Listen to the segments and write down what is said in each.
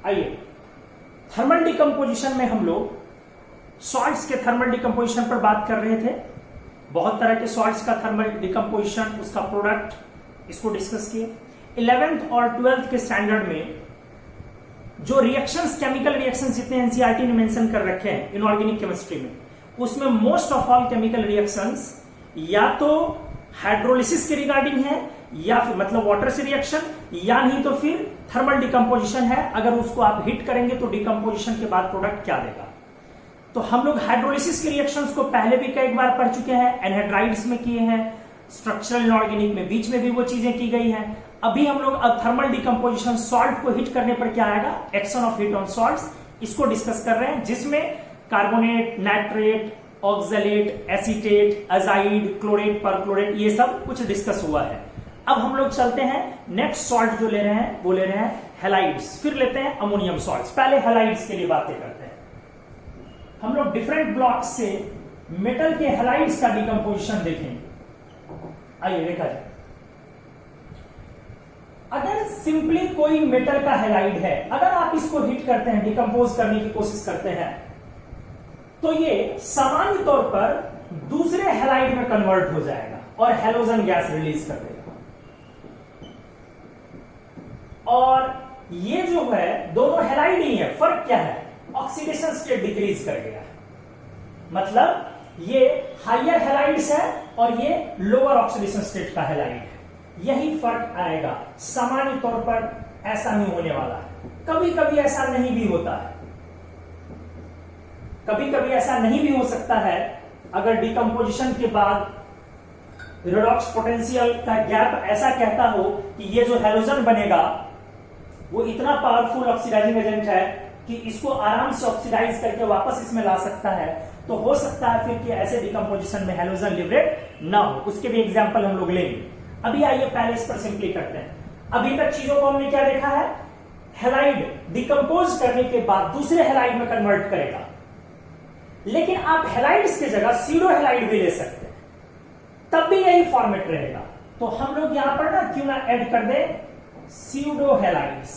आइए, thermal decomposition में हम लोग सॉल्ट्स के थर्मल डिकम्पोजिशन पर बात कर रहे थे। बहुत तरह के सॉल्ट्स का थर्मल डिकम्पोजिशन, उसका प्रोडक्ट, इसको डिस्कस किए। 11th और 12th के स्टैंडर्ड में जो रिएक्शंस, केमिकल रिएक्शंस जितने एनसीईआरटी ने मेंशन कर रखे हैं इनऑर्गेनिक केमिस्ट्री में, उसमें most of all chemical reactions या तो हाइड्रोलिसिस के रिगार्डिंग है, या फिर मतलब वाटर से रिएक्शन, या नहीं तो फिर थर्मल डिकम्पोजिशन है। अगर उसको आप हिट करेंगे तो डिकम्पोजिशन के बाद प्रोडक्ट क्या देगा। तो हम लोग हाइड्रोलिसिस के रिएक्शंस को पहले भी कई बार पढ़ चुके हैं, एनहाइड्राइड्स में किए हैं, स्ट्रक्चरल इनऑर्गेनिक में बीच में भी वो चीजें की गई हैं। अभी हम लोग अब थर्मल डिकम्पोजिशन सॉल्ट को हिट करने पर क्या आएगा, action of heat on salts, इसको डिस्कस कर रहे हैं, जिसमें carbonate, nitrate, oxalate, acetate, azide, chlorate, perchlorate, ये सब कुछ डिस्कस हुआ है। अब हम लोग चलते हैं नेक्स्ट सॉल्ट जो ले रहे हैं वो ले रहे हैं हैलाइड्स, फिर लेते हैं अमोनियम सॉल्ट्स। पहले हैलाइड्स के लिए बातें करते हैं। हम लोग डिफरेंट ब्लॉक्स से मेटल के हैलाइड्स का डिकम्पोजिशन देखेंगे। आइए देखा जाए, अगर सिंपली कोई मेटल का हैलाइड है, अगर आप इसको हिट करते हैं, डिकम्पोज करने की कोशिश करते हैं, तो ये सामान्य तौर पर दूसरे हैलाइड में कन्वर्ट हो जाएगा और हैलोजन गैस रिलीज कर देगा। और ये जो है दोनों हैलाइड ही है, फर्क क्या है, ऑक्सीडेशन स्टेट डिक्रीज कर गया है। मतलब ये हायर हैलाइड्स है और ये लोअर ऑक्सीडेशन स्टेट का हैलाइड है। यही फर्क आएगा। सामान्य तौर पर ऐसा नहीं होने वाला है, कभी कभी ऐसा नहीं भी होता है, कभी कभी ऐसा नहीं भी हो सकता है। अगर डिकम्पोजिशन के बाद रेडॉक्स पोटेंशियल का गैप ऐसा कहता हो कि ये जो हैलोजन बनेगा वो इतना पावरफुल ऑक्सीडाइजिंग एजेंट है कि इसको आराम से ऑक्सीडाइज करके वापस इसमें ला सकता है, तो हो सकता है फिर कि ऐसे डिकम्पोजिशन में हैलोजन लिबरेट ना हो। उसके भी एग्जांपल हम लोग लेंगे। अभी आइए पहले इस पर सिंपली करते हैं। अभी तक चीजों को हमने क्या देखा है, हैलाइड डिकम्पोज करने के बाद दूसरे हैलाइड में कन्वर्ट करेगा, लेकिन आप हैलाइड्स की जगह सीडो हैलाइड भी ले सकते हैं, तब भी यही फॉर्मेट रहेगा। तो हम लोग यहां पर ना क्यों ना ऐड कर दे सीडो हैलाइड्स।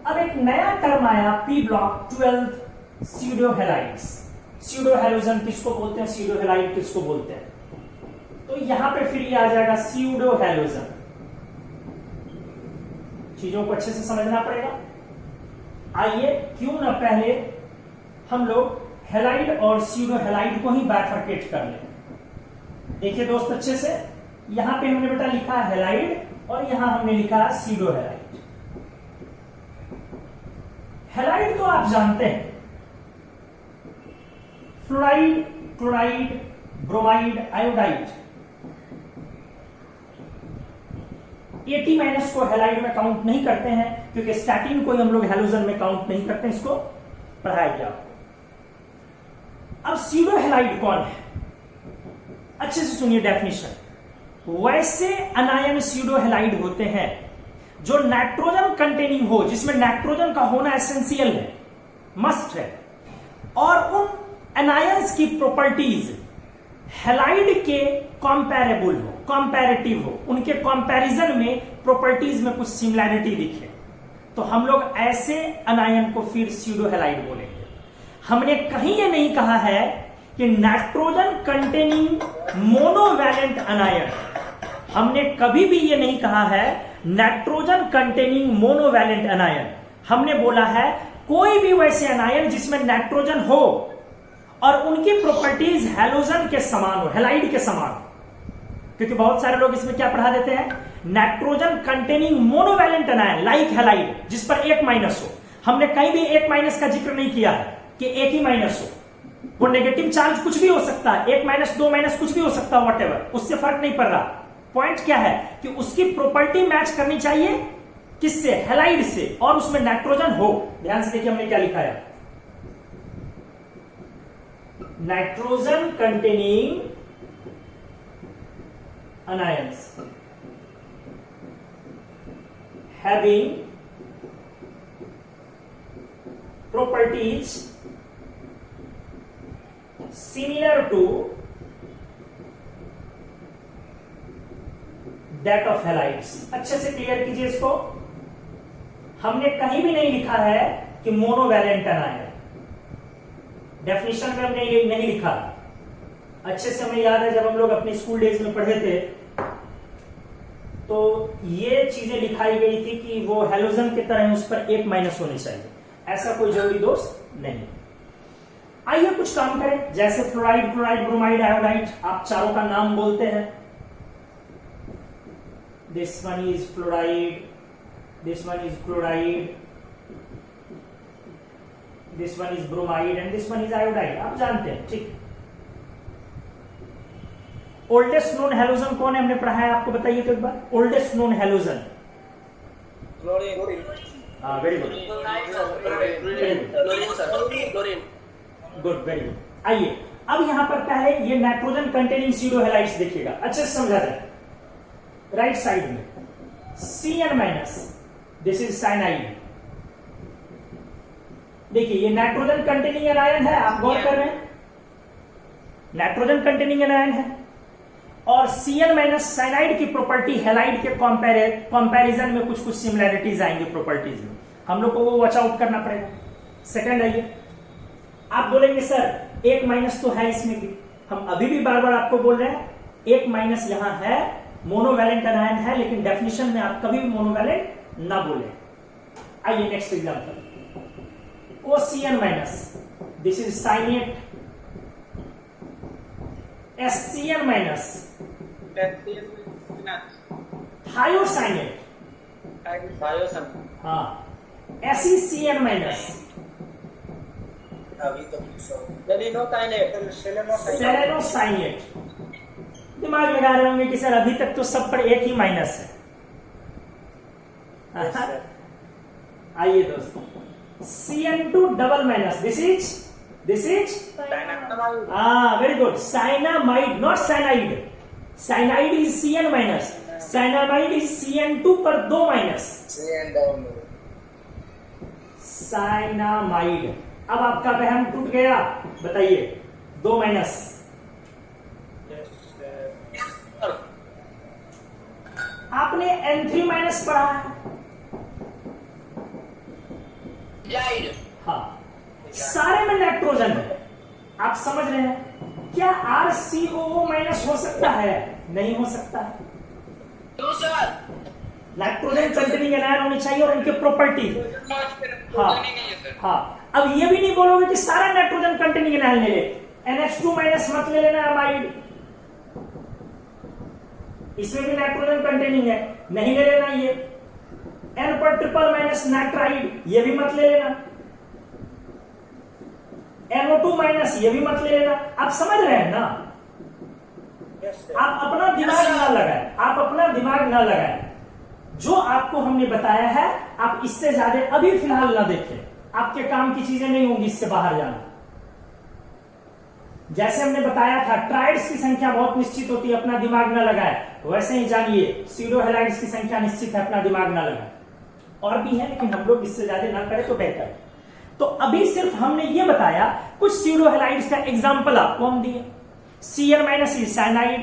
अब एक नया टर्म आया P block 12 pseudo halides. Pseudo halogen किसको बोलते हैं, सीडो हैलाइड किसको बोलते हैं, तो यहां पे फिर ये आ जाएगा सीडो हैलोजन। चीजों को अच्छे से समझना पड़ेगा। आइए क्यों ना पहले हम लोग हैलाइड और सीडो हैलाइड को ही बाइफरकेट कर लें। देखिए दोस्त अच्छे से, यहां पे हमने बेटा लिखा है हैलाइड और यहां हमने लिखा है सीडो हैलाइड। हैलाइड तो आप जानते हैं, फ्लोराइड, क्लोराइड, ब्रोमाइड, आयोडाइड। 80- को हैलाइड में काउंट नहीं करते हैं क्योंकि स्टैटिन को ही हम लोग हैलोजन में काउंट नहीं करते, इसको पढ़ाया गया आपको। अब सीडो हैलाइड कौन है, अच्छे से सुनिए डेफिनेशन। वैसे अनायन सीडो हैलाइड होते हैं जो नाइट्रोजन कंटेनिंग हो, जिसमें नाइट्रोजन का होना एसेंशियल है, मस्ट है, और उन अनायंस की प्रॉपर्टीज हैलाइड के कंपैरेबल हो, कंपैरेटिव हो, उनके कंपैरिजन में प्रॉपर्टीज में कुछ सिमिलैरिटी दिखे, तो हम लोग ऐसे अनायन को फिर सीडो हैलाइड बोलेंगे। हमने कहीं ये नहीं कहा है कि नाइट्रोजन कंटेनिंग मोनोवैलेंट अनायन, हमने कभी भी ये नहीं कहा है नाइट्रोजन कंटेनिंग मोनोवैलेंट अनायन। हमने बोला है कोई भी वैसे अनायन जिसमें नाइट्रोजन हो और उनकी प्रॉपर्टीज हैलोजन के समान हो, हैलाइड के समान हो। क्योंकि बहुत सारे लोग इसमें क्या पढ़ा देते हैं, nitrogen containing monovalent अनायन like halide, जिस पर 1- हो। हमने कहीं भी 1- का जिक्र नहीं किया है कि एक ही माइनस हो। वो नेगेटिव चार्ज कुछ भी हो सकता है, 1- 2- कुछ भी हो सकता है, व्हाटएवर, उससे फर्क नहीं पड़ रहा। पॉइंट क्या है कि उसकी प्रॉपर्टी मैच करनी चाहिए किससे, हैलाइड से, और उसमें नाइट्रोजन हो। ध्यान से देखिए हमने क्या लिखा है, nitrogen containing anions having properties similar to that of halides. अच्छे से क्लियर कीजिए इसको। हमने कहीं भी नहीं लिखा है कि मोनोवैलेंट एनायन, डेफिनेशन में हमने ये नहीं लिखा। अच्छे से हमें याद है जब हम लोग अपने स्कूल डेज में पढ़े थे तो ये चीजें लिखाई गई थी कि वो हेलोजन की तरह उस पर एक माइनस होनी चाहिए, ऐसा कोई जरूरी दोस्त नहीं। आइए कुछ काम करें, जैसे फ्लोराइड, क्लोराइड, ब्रोमाइड, आयोडाइड, आप चारों का नाम बोलते हैं। This one is fluoride, this one is chloride, this one is bromide and this one is iodide, आप जानते हैं, ठीक। ओल्डेस्ट नोन हेलोजन कौन है, हमने पढ़ा है, आपको बताइए तो एक बार। ओल्डेस्ट नोन हेलोजन, हाँ very good, good, very good. आइए अब यहां पर पहले ये नाइट्रोजन कंटेनिंग सीरो हेलाइड्स देखिएगा, अच्छे से समझा जाए। राइट साइड में Cn minus, this is cyanide. देखिए ये नाइट्रोजन कंटेनिंग एनायन है, आप गौर कर रहे हैं, नाइट्रोजन कंटेनिंग एनायन है। और Cn माइनस साइनाइड की प्रॉपर्टी हेलाइड के कंपैरिजन में कुछ कुछ सिमिलैरिटीज आएंगे प्रॉपर्टीज में, हम लोग को वो वॉच आउट करना पड़ेगा। सेकंड आइए, आप बोलेंगे सर एक माइनस तो है इसमें भी, हम अभी भी बार बार आपको बोल रहे हैं एक माइनस यहां है, मोनोवैलेंट एनायन है, लेकिन डेफिनेशन में आप कभी भी मोनोवैलेंट ना बोले। आइए next example, OCN minus, this is cyanate. SCN minus, thiocyanate, हाँ। SECN minus, selenocyanate. दिमाग लगा रहे होंगे कि सर अभी तक तो सब पर एक ही माइनस है। आइए दोस्तों, CN2 double minus, this is very good, cyanamide, not cyanide. Cyanide is Cn minus, cyanamide is CN2 पर 2 माइनस, साइनामाइड। अब आपका वहम टूट गया, बताइए 2 माइनस। आपने N3 माइनस पढ़ा है, हाँ, सारे में नाइट्रोजन है, आप समझ रहे हैं। क्या RCOO माइनस हो सकता है? नहीं हो सकता है। नाइट्रोजन कंटेनिंग एनायन होनी चाहिए और इनके प्रॉपर्टी, हाँ हाँ। अब ये भी नहीं बोलोगे कि सारा नाइट्रोजन कंटेनिंग एनायन ले ले, NH2 माइनस मत ले लेना अमाइड, इसमें भी नाइट्रोजन कंटेनिंग है, नहीं ले लेना। ये N पर ट्रिपल माइनस नाइट्राइड, ये भी मत ले लेना। NO2 माइनस, ये भी मत ले लेना। आप समझ रहे हैं ना? आप अपना दिमाग ना लगाएं, आप अपना दिमाग ना लगाएं। जो आपको हमने बताया है आप इससे ज्यादा अभी फिलहाल ना देखें, आपके काम की चीजें नहीं होंगी इससे बाहर जाना। जैसे हमने बताया था ट्राइड्स की संख्या बहुत निश्चित होती है, अपना दिमाग ना लगाए, वैसे ही जानिए सीरो हेलाइड्स की संख्या निश्चित है, अपना दिमाग ना लगाए। और भी है लेकिन हम लोग इससे ज्यादा ना करें तो बेहतर है। तो अभी सिर्फ हमने ये बताया कुछ सीरो हेलाइड्स का एग्जाम्पल आपको हम दिए। Cn minus is cyanide,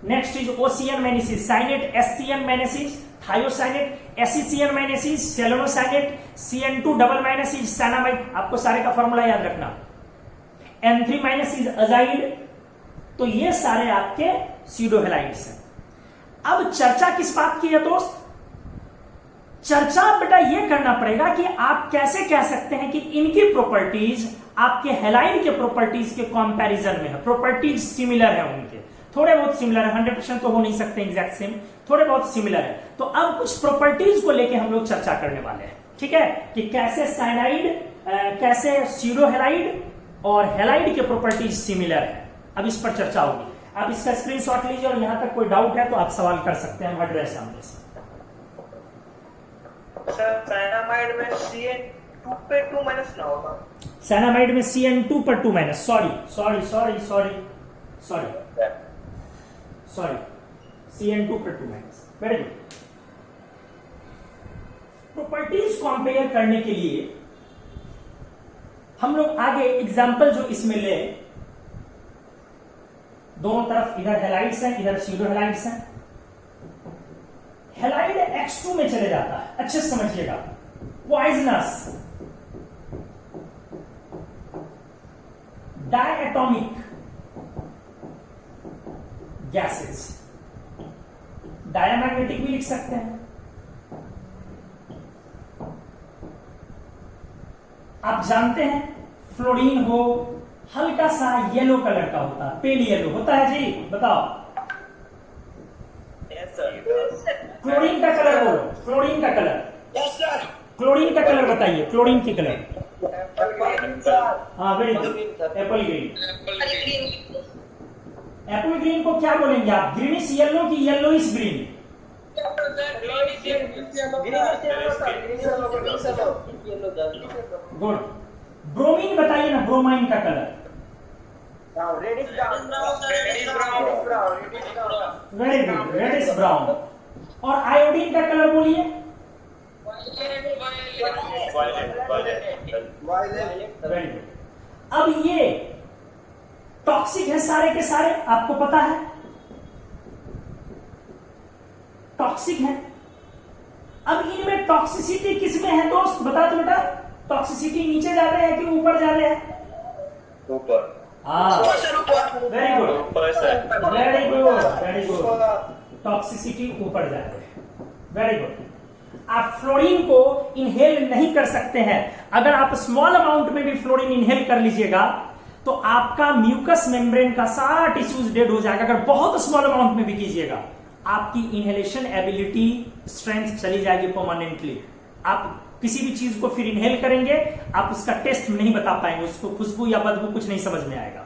next is OCN minus is cyanate, SCN minus is thiocyanate, SECN minus is selenocyanate, CN2 double minus is cyanamide. आपको सारे का फॉर्मूला याद रखना। N3 minus is azide. तो ये सारे आपके सीडो हेलाइड्स हैं। अब चर्चा किस बात की है दोस्त? चर्चा बेटा ये करना पड़ेगा कि आप कैसे कह सकते हैं कि इनकी प्रॉपर्टीज आपके हेलाइड के प्रॉपर्टीज के कंपैरिजन में है, प्रॉपर्टीज सिमिलर है उनके, थोड़े बहुत सिमिलर है, 100% तो हो नहीं सकते एग्जैक्ट सेम, थोड़े बहुत सिमिलर है। तो अब कुछ प्रॉपर्टीज को लेके हम लोग चर्चा करने वाले हैं, ठीक है, कि कैसे साइनाइड, कैसे सीरो हेलाइड और हेलाइड के प्रॉपर्टीज सिमिलर है। अब इस पर चर्चा होगी। आप इसका स्क्रीनशॉट लीजिए और यहां तक कोई डाउट है तो आप सवाल कर सकते हैं, हट रहे सामने से। साइनामाइड में CN2 पे 2 माइनस ना होगा, साइनामाइड में CN2 पर 2 माइनस, सॉरी CN2 पर 2 minus, very good. Properties compare करने के लिए हम लोग आगे एग्जाम्पल जो इसमें ले, दोनों तरफ इधर हेलाइड्स हैं, इधर सीडो हेलाइड्स हैं। हेलाइड X2 में चले जाता है, अच्छे से समझिएगा। पॉइजनस डायटोमिक गैसेस, डायमैग्नेटिक भी लिख सकते हैं। आप जानते हैं फ्लोरीन हो हल्का सा येलो कलर का होता है, पेल येलो होता है जी, बताओ। क्लोरीन का कलर बोलो, क्लोरीन का कलर, क्लोरीन का कलर बताइए, क्लोरीन की कलर। हाँ very good, apple green. Apple green को क्या बोलेंगे आप, ग्रीनिश येलो की येलोइश ग्रीन? गुड। ब्रोमीन बताइए ना, ब्रोमाइन का colour? Very good, reddish brown. और आयोडीन का कलर बोलिए? Very good. अब ये टॉक्सिक है सारे के सारे, आपको पता है टॉक्सिक है। अब इनमें टॉक्सिसिटी किसमें है दोस्त, बता दो बेटा। टॉक्सिसिटी नीचे जाते हैं कि ऊपर जाते हैं? ऊपर। हाँ very good, very good, very good, toxicity ऊपर जाते हैं। Very good. आप फ्लोरीन को इनहेल नहीं कर सकते हैं। अगर आप स्मॉल अमाउंट में भी फ्लोरीन इनहेल कर लीजिएगा तो आपका म्यूकस मेम्ब्रेन का सारा टिश्यूज डेड हो जाएगा। अगर बहुत स्मॉल अमाउंट में भी कीजिएगा आपकी इनहेलेशन एबिलिटी स्ट्रेंथ चली जाएगी परमानेंटली। आप किसी भी चीज को फिर इनहेल करेंगे, आप उसका टेस्ट नहीं बता पाएंगे, उसको खुशबू या बदबू कुछ नहीं समझ में आएगा।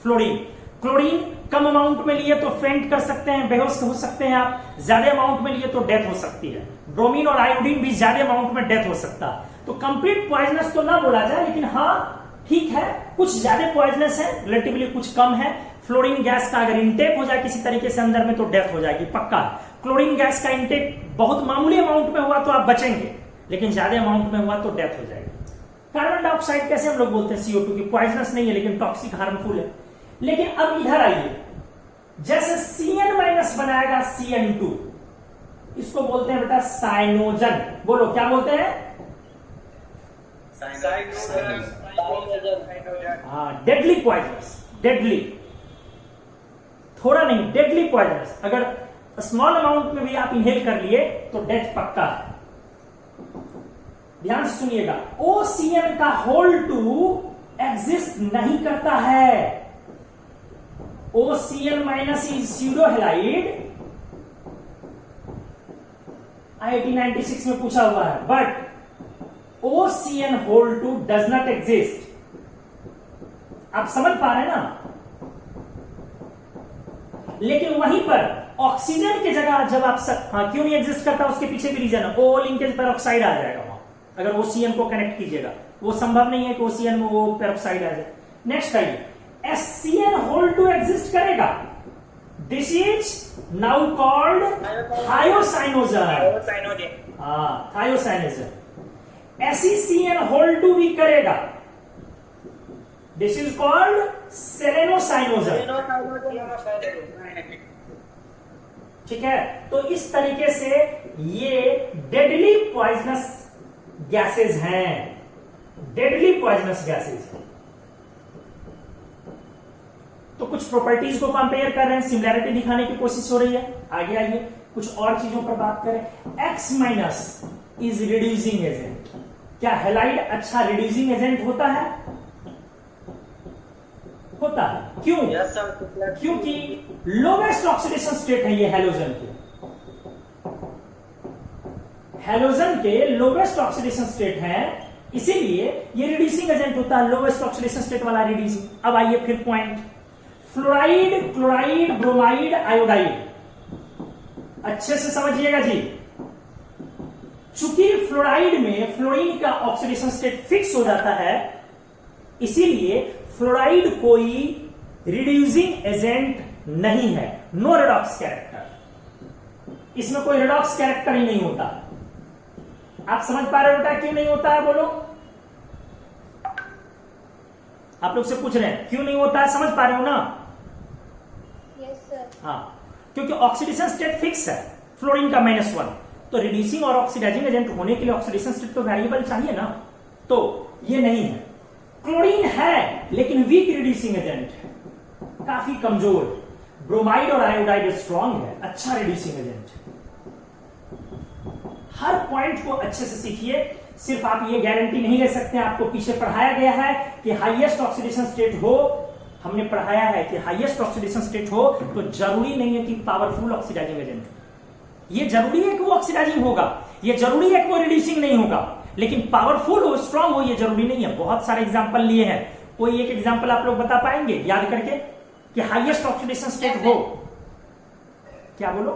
फ्लोरीन, क्लोरीन कम अमाउंट में लिए तो फेंट कर सकते हैं, बेहोश हो सकते हैं आप। ज्यादा अमाउंट में लिए तो डेथ हो सकती है। ब्रोमीन और आयोडीन भी ज्यादा अमाउंट में डेथ हो सकता है। तो कंप्लीट पॉइजनस तो ना बोला जाए, लेकिन हाँ ठीक है, कुछ ज्यादा पॉइजनस है, रिलेटिवली कुछ कम है। फ्लोरीन गैस का अगर इंटेक हो जाए किसी तरीके से अंदर में तो डेथ हो जाएगी पक्का। क्लोरीन गैस का इंटेक बहुत मामूली अमाउंट में हुआ तो आप बचेंगे, लेकिन ज्यादा अमाउंट में हुआ तो डेथ हो जाएगी। कार्बन डाइऑक्साइड कैसे हम लोग बोलते हैं CO2 की, पॉइजनस नहीं है लेकिन टॉक्सिक हार्मफुल है। लेकिन अब इधर आइए, जैसे CN- बनाएगा CN2, इसको बोलते हैं बेटा साइनोजन। बोलो क्या बोलते हैं? हाँ, डेडली पॉइजनस, डेडली, थोड़ा नहीं, डेडली पॉइजनस। अगर स्मॉल अमाउंट में भी आप इनहेल कर लिए तो डेथ पक्का है। ध्यान से सुनिएगा, OCN का होल2 एग्जिस्ट नहीं करता है। OCN- is pseudo halide, IIT 96 में पूछा हुआ है, बट OCN होल2 डज नॉट एग्जिस्ट। आप समझ पा रहे हैं ना? लेकिन वहीं पर ऑक्सीजन की जगह जब आप हाँ, क्यों नहीं एग्जिस्ट करता, उसके पीछे भी रीजन है। O लिंकेज पेरोक्साइड आ जाएगा वहां, अगर OCN को कनेक्ट कीजिएगा। वो संभव नहीं है कि OCN में वो पेरोक्साइड आ जाए। नेक्स्ट आइए, SCN होल2 एग्जिस्ट करेगा। This is now called thiocyanogen. हाँ, थायोसाइनोजन। SECN होल2 भी करेगा। This is called selenocyanogen. ठीक है, तो इस तरीके से ये डेडली पॉइजनस गैसेस हैं, डेडली पॉइजनस गैसेस। तो कुछ प्रॉपर्टीज को कंपेयर कर रहे हैं, सिमिलैरिटी दिखाने की कोशिश हो रही है। आगे आइए कुछ और चीजों पर बात करें। X- is reducing agent. क्या हैलाइड अच्छा रिड्यूसिंग एजेंट होता है? होता है। क्यों? क्योंकि लोवेस्ट ऑक्सीडेशन स्टेट है ये हैलोजन के। हैलोजन के लोवेस्ट ऑक्सीडेशन स्टेट है, इसीलिए ये रिड्यूसिंग एजेंट होता है, लोवेस्ट ऑक्सीडेशन स्टेट वाला रिड्यूसिंग। अब आइए फिर point, fluoride, chloride, bromide, iodide, अच्छे से समझिएगा जी। चूंकि फ्लोराइड में फ्लोरीन का ऑक्सीडेशन स्टेट फिक्स हो जाता है, इसीलिए फ्लोराइड कोई रिड्यूसिंग एजेंट नहीं है, नो रेडॉक्स कैरेक्टर। इसमें कोई रेडॉक्स कैरेक्टर ही नहीं होता। आप समझ पा रहे हो बेटा क्यों नहीं होता है? बोलो, आप लोग से पूछ रहे हैं क्यों नहीं होता है, समझ पा रहे हो ना? Yes sir. हाँ, क्योंकि ऑक्सीडेशन स्टेट फिक्स है फ्लोरीन का -1, तो रिड्यूसिंग और ऑक्सीडाइजिंग एजेंट होने के लिए ऑक्सीडेशन स्टेट तो वेरिएबल चाहिए ना, तो ये नहीं है। क्लोरीन है लेकिन वीक रिड्यूसिंग एजेंट है, काफी कमजोर। ब्रोमाइड और आयोडाइड स्ट्रांग है, अच्छा रिड्यूसिंग एजेंट है। हर पॉइंट को अच्छे से सीखिए। सिर्फ आप ये गारंटी नहीं ले सकते, आपको पीछे पढ़ाया गया है कि हाईएस्ट ऑक्सीडेशन स्टेट हो, हमने पढ़ाया है कि हाईएस्ट ऑक्सीडेशन स्टेट हो तो जरूरी नहीं है कि पावरफुल ऑक्सीडाइजिंग एजेंट हो। ये जरूरी है कि वो ऑक्सीडाइजिंग होगा, ये जरूरी है कि वो रिड्यूसिंग नहीं होगा, लेकिन पावरफुल हो, स्ट्रांग हो, ये जरूरी नहीं है। बहुत सारे एग्जांपल लिए हैं, कोई एक एग्जांपल आप लोग बता पाएंगे याद करके कि हाईएस्ट ऑक्सीडेशन स्टेट हो? क्या बोलो?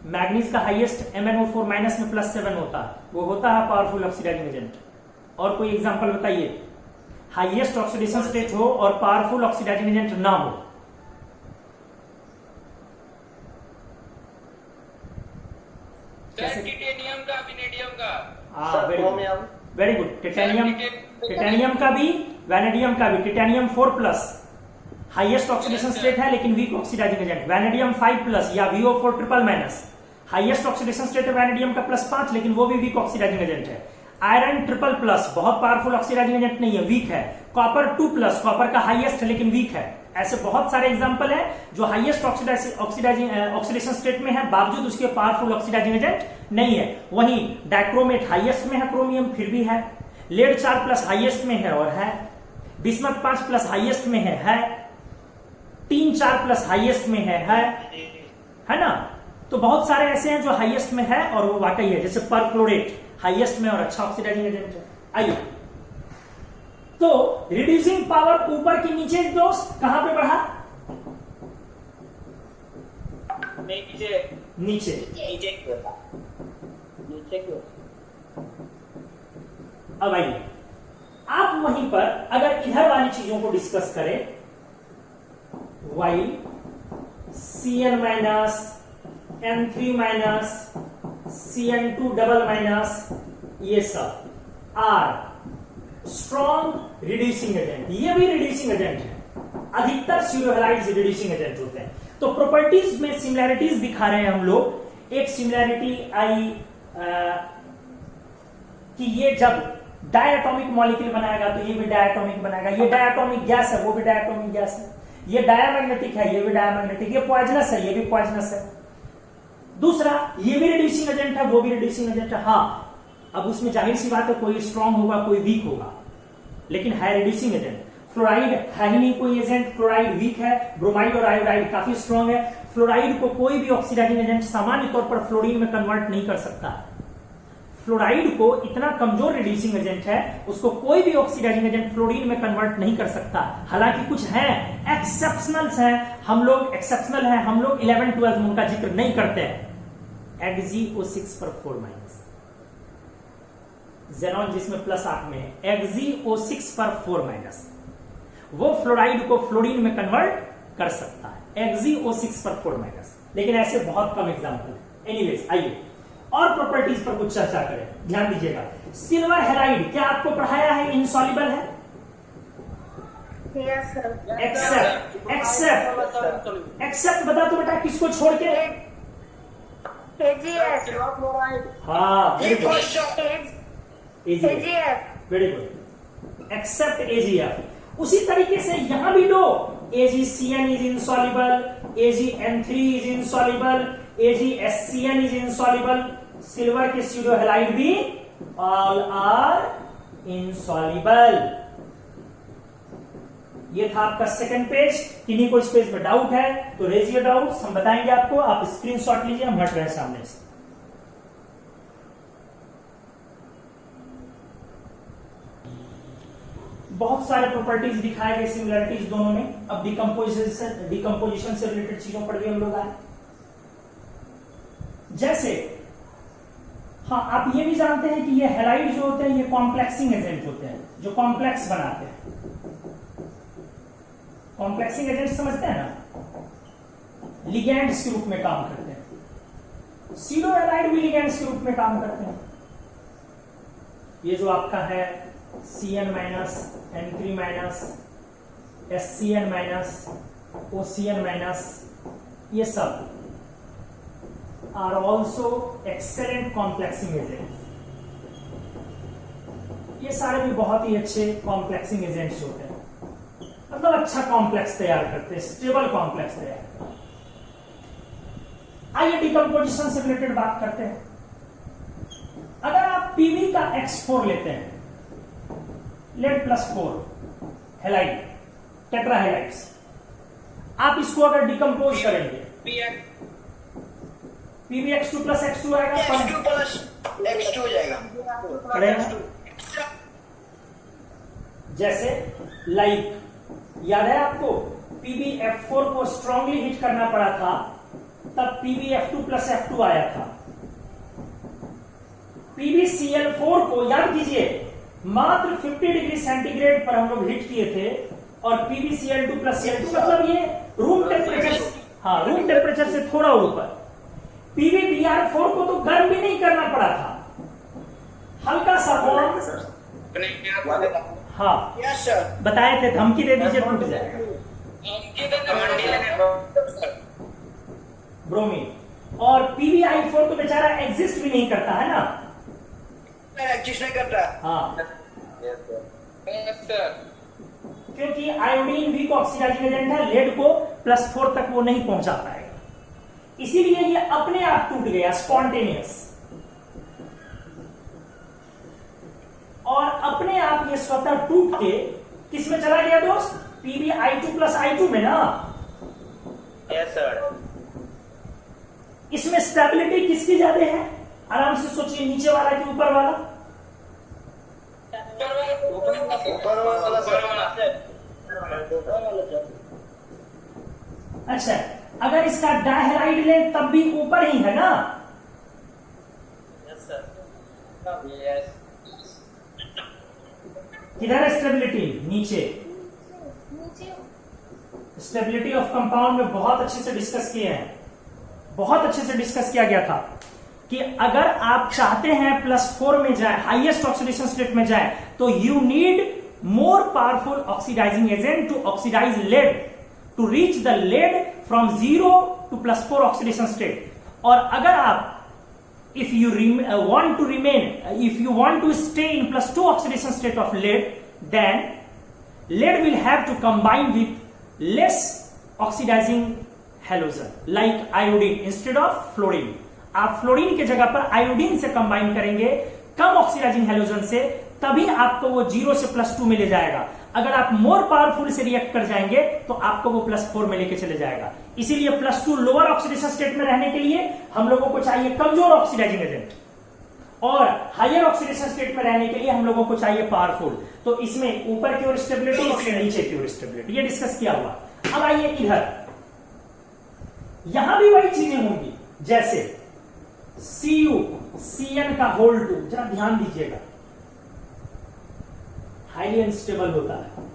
मैग्नीज का हाईएस्ट MnO4 माइनस में +7 होता है, वो होता है पावरफुल ऑक्सीडाइजिंग एजेंट। और कोई एग्जांपल बताइए हाईएस्ट ऑक्सीडेशन स्टेट हो और पावरफुल ऑक्सीडाइजिंग एजेंट ना हो। टिटेनियम का, वेनेडियम का। हाँ, वेरी गुड। टिटेनियम का भी, वेनेडियम का भी। टिटेनियम 4+ हाईएस्ट ऑक्सीडेशन स्टेट है लेकिन वीक ऑक्सीडाइजिंग एजेंट। वेनेडियम 5+ या VO4 triple minus highest oxidation state है वेनेडियम का +5, लेकिन वो भी वीक ऑक्सीडाइजिंग एजेंट है। आयरन 3+, बहुत पावरफुल ऑक्सीडाइजिंग एजेंट नहीं है, वीक है। कॉपर 2+, कॉपर का हाईएस्ट है लेकिन वीक है। ऐसे बहुत सारे एग्जांपल है जो हाईएस्ट ऑक्सीडेशन स्टेट में है, बावजूद उसके पावरफुल ऑक्सीडाइजिंग एजेंट नहीं है। वहीं डाइक्रोमेट हाईएस्ट में है, क्रोमियम फिर भी है। लेड 4+ हाईएस्ट में है और है। बिस्मथ 5+ हाईएस्ट में है। टीन 4+ हाईएस्ट में है ना। तो बहुत सारे ऐसे हैं जो हाईएस्ट में है और वो वाकई है, जैसे परक्लोरेट हाईएस्ट में और अच्छा ऑक्सीडाइजिंग एजेंट है। आइए, तो रिड्यूसिंग पावर ऊपर की नीचे दोस्त कहां पे बढ़ा? नीचे। अब आइए, आप वहीं पर अगर इधर वाली चीजों को डिस्कस करें, वाई Cn minus N3 minus Cn2 double minus, ये सब आर स्ट्रॉन्ग रिड्यूसिंग एजेंट। ये भी रिड्यूसिंग एजेंट है, अधिकतर स्यूडोहैलाइड्स रिड्यूसिंग एजेंट होते हैं। तो प्रॉपर्टीज में सिमिलैरिटीज दिखा रहे हैं हम लोग। एक सिमिलैरिटी आई कि ये जब डायटोमिक मॉलिक्यूल बनाएगा तो ये भी डायटोमिक बनाएगा। ये डायटोमिक गैस है, वो भी डायटोमिक गैस है। ये डायमैग्नेटिक है, ये भी डायमैग्नेटिक। ये पॉइजनस है, ये भी पॉइजनस है। दूसरा, ये भी रिड्यूसिंग एजेंट है, वो भी रिड्यूसिंग एजेंट है। हाँ, अब उसमें जाहिर सी बात है, कोई स्ट्रांग होगा कोई वीक होगा, लेकिन है रिड्यूसिंग एजेंट। फ्लोराइड है ही नहीं कोई एजेंट, क्लोराइड वीक है। ब्रोमाइड और आयोडाइड काफी स्ट्रांग है। फ्लोराइड को कोई भी ऑक्सीडाइजिंग एजेंट सामान्य तौर पर फ्लोरीन में कन्वर्ट नहीं कर सकता। फ्लोराइड को इतना कमजोर रिड्यूसिंग एजेंट है, उसको कोई भी ऑक्सीडाइजिंग एजेंट फ्लोरीन में कन्वर्ट नहीं कर सकता। हालांकि कुछ हैं, एक्सेप्शनल्स हैं, हम लोग एक्सेप्शनल हैं, हम लोग 11-12 में उनका जिक्र नहीं करते हैं। XgO6 पर 4-, जेनॉन जिसमें +8 में है, XgO6 पर 4-, वो फ्लोराइड को फ्लोरीन में कन्वर्ट कर सकता है, XgO6 पर 4-, लेकिन ऐसे बहुत कम एग्जाम्पल है। एनीवेज, आइए और प्रॉपर्टीज पर कुछ चर्चा करें। ध्यान दीजिएगा, सिल्वर हैलाइड क्या आपको पढ़ाया है इनसॉल्युबल है? एक्सेप्ट बता तो बेटा, किसको छोड़ के? हाँ, वेरी गुड, एक्सेप्ट AgF। उसी तरीके से यहां भी लो, AgCN is insoluble, AgN3 is insoluble, AgSCN is insoluble. Silver के स्यूडो हैलाइड भी ऑल आर इनसॉल्युबल। ये था आपका सेकंड पेज। किन्हीं को इस पेज में डाउट है तो रेज योर डाउट्स, हम बताएंगे आपको। आप स्क्रीनशॉट लीजिए, हम हट रहे हैं सामने से। बहुत सारे प्रॉपर्टीज दिखाए गए, सिमिलरिटीज दोनों में। अब डिकम्पोजिशन से रिलेटेड चीजों पर भी हम लोग आए। जैसे हाँ, आप ये भी जानते हैं कि ये हैलाइड जो होते हैं ये कॉम्प्लेक्सिंग एजेंट होते हैं, जो कॉम्प्लेक्स बनाते हैं। कॉम्प्लेक्सिंग एजेंट समझते हैं ना, लिगेंड्स के रूप में काम करते हैं। सीडो हैलाइड भी लिगेंड्स के रूप में काम करते हैं। ये जो आपका है Cn minus, N3 minus, SCN minus, OCN minus, ये सब are also excellent complexing agent. ये सारे भी बहुत ही अच्छे कॉम्प्लेक्सिंग एजेंट्स होते हैं, मतलब अच्छा कॉम्प्लेक्स तैयार करते हैं, स्टेबल कॉम्प्लेक्स तैयार करते हैं। आइए डिकम्पोजिशन से रिलेटेड बात करते हैं। अगर आप पीवी का X4 लेते हैं, लेड +4 हेलाइड टेट्रा हेलाइड्स, आप इसको अगर डिकम्पोज करेंगे PbX2 + X2 आएगा, X2 प्लस X2 हो जाएगा। जैसे लाइक याद है आपको PbF4 को स्ट्रांगली हिट करना पड़ा था, तब PbF2 + F2 आया था। PbCl4 को याद कीजिए मात्र 50 डिग्री सेंटीग्रेड पर हम लोग हिट किए थे, और PbCl2 + Cl2 मतलब ये रूम टेम्परेचर, हाँ रूम टेम्परेचर से थोड़ा ऊपर। PbBr4 को तो गर्म भी नहीं करना पड़ा था, हल्का सा वार्म, हाँ यस सर। बताए थे धमकी दे दीजिए टूट जाएगा, ब्रोमीन। और PbI4 तो बेचारा एग्जिस्ट भी नहीं करता है ना, एग्जिस्ट नहीं करता। हाँ क्योंकि आयोडीन वीक ऑक्सीडाइजिंग एजेंट है, लेड को +4 तक वो नहीं पहुंचा पाएगा, इसीलिए ये अपने आप टूट गया, स्पॉन्टेनियस। और अपने आप ये स्वतः टूट के किस में चला गया दोस्त? PbI2 + I2 में ना। Yes sir. इसमें स्टेबिलिटी किसकी ज्यादा है? आराम से सोचिए, नीचे वाला कि ऊपर वाला? ऊपर वाला सर। अच्छा, अगर इसका डायहेलाइड लें तब भी ऊपर ही है ना? Yes sir. यस। किधर है स्टेबिलिटी? नीचे। स्टेबिलिटी ऑफ कंपाउंड में बहुत अच्छे से डिस्कस किए हैं, बहुत अच्छे से डिस्कस किया गया था कि अगर आप चाहते हैं +4 में जाए, हाईएस्ट ऑक्सीडेशन स्टेट में जाए, तो you need more powerful oxidising agent to oxidise lead, to reach the lead from 0 to +4 oxidation state. और अगर आप if you want to remain, if you want to stay in +2 oxidation state of lead, then lead will have to combine with less oxidizing halogen like iodine instead of fluorine। आप fluorine के जगह पर iodine से combine करेंगे कम oxidising halogen से, तभी आपको वो 0 से +2 में ले जाएगा। अगर आप मोर पावरफुल से रिएक्ट कर जाएंगे तो आपको वो +4 में लेके चले जाएगा। इसीलिए +2 लोअर ऑक्सीडेशन स्टेट में रहने के लिए हम लोगों को चाहिए कमजोर ऑक्सीडाइजिंग एजेंट, और हायर ऑक्सीडेशन स्टेट में रहने के लिए हम लोगों को चाहिए पावरफुल। तो इसमें ऊपर की ओर स्टेबिलिटी, इसमें नीचे की ओर स्टेबिलिटी, ये डिस्कस किया हुआ। अब आइए इधर, यहां भी वही चीजें होंगी, जैसे CuCN का होल 2, जरा ध्यान दीजिएगा, हाईली अनस्टेबल होता है।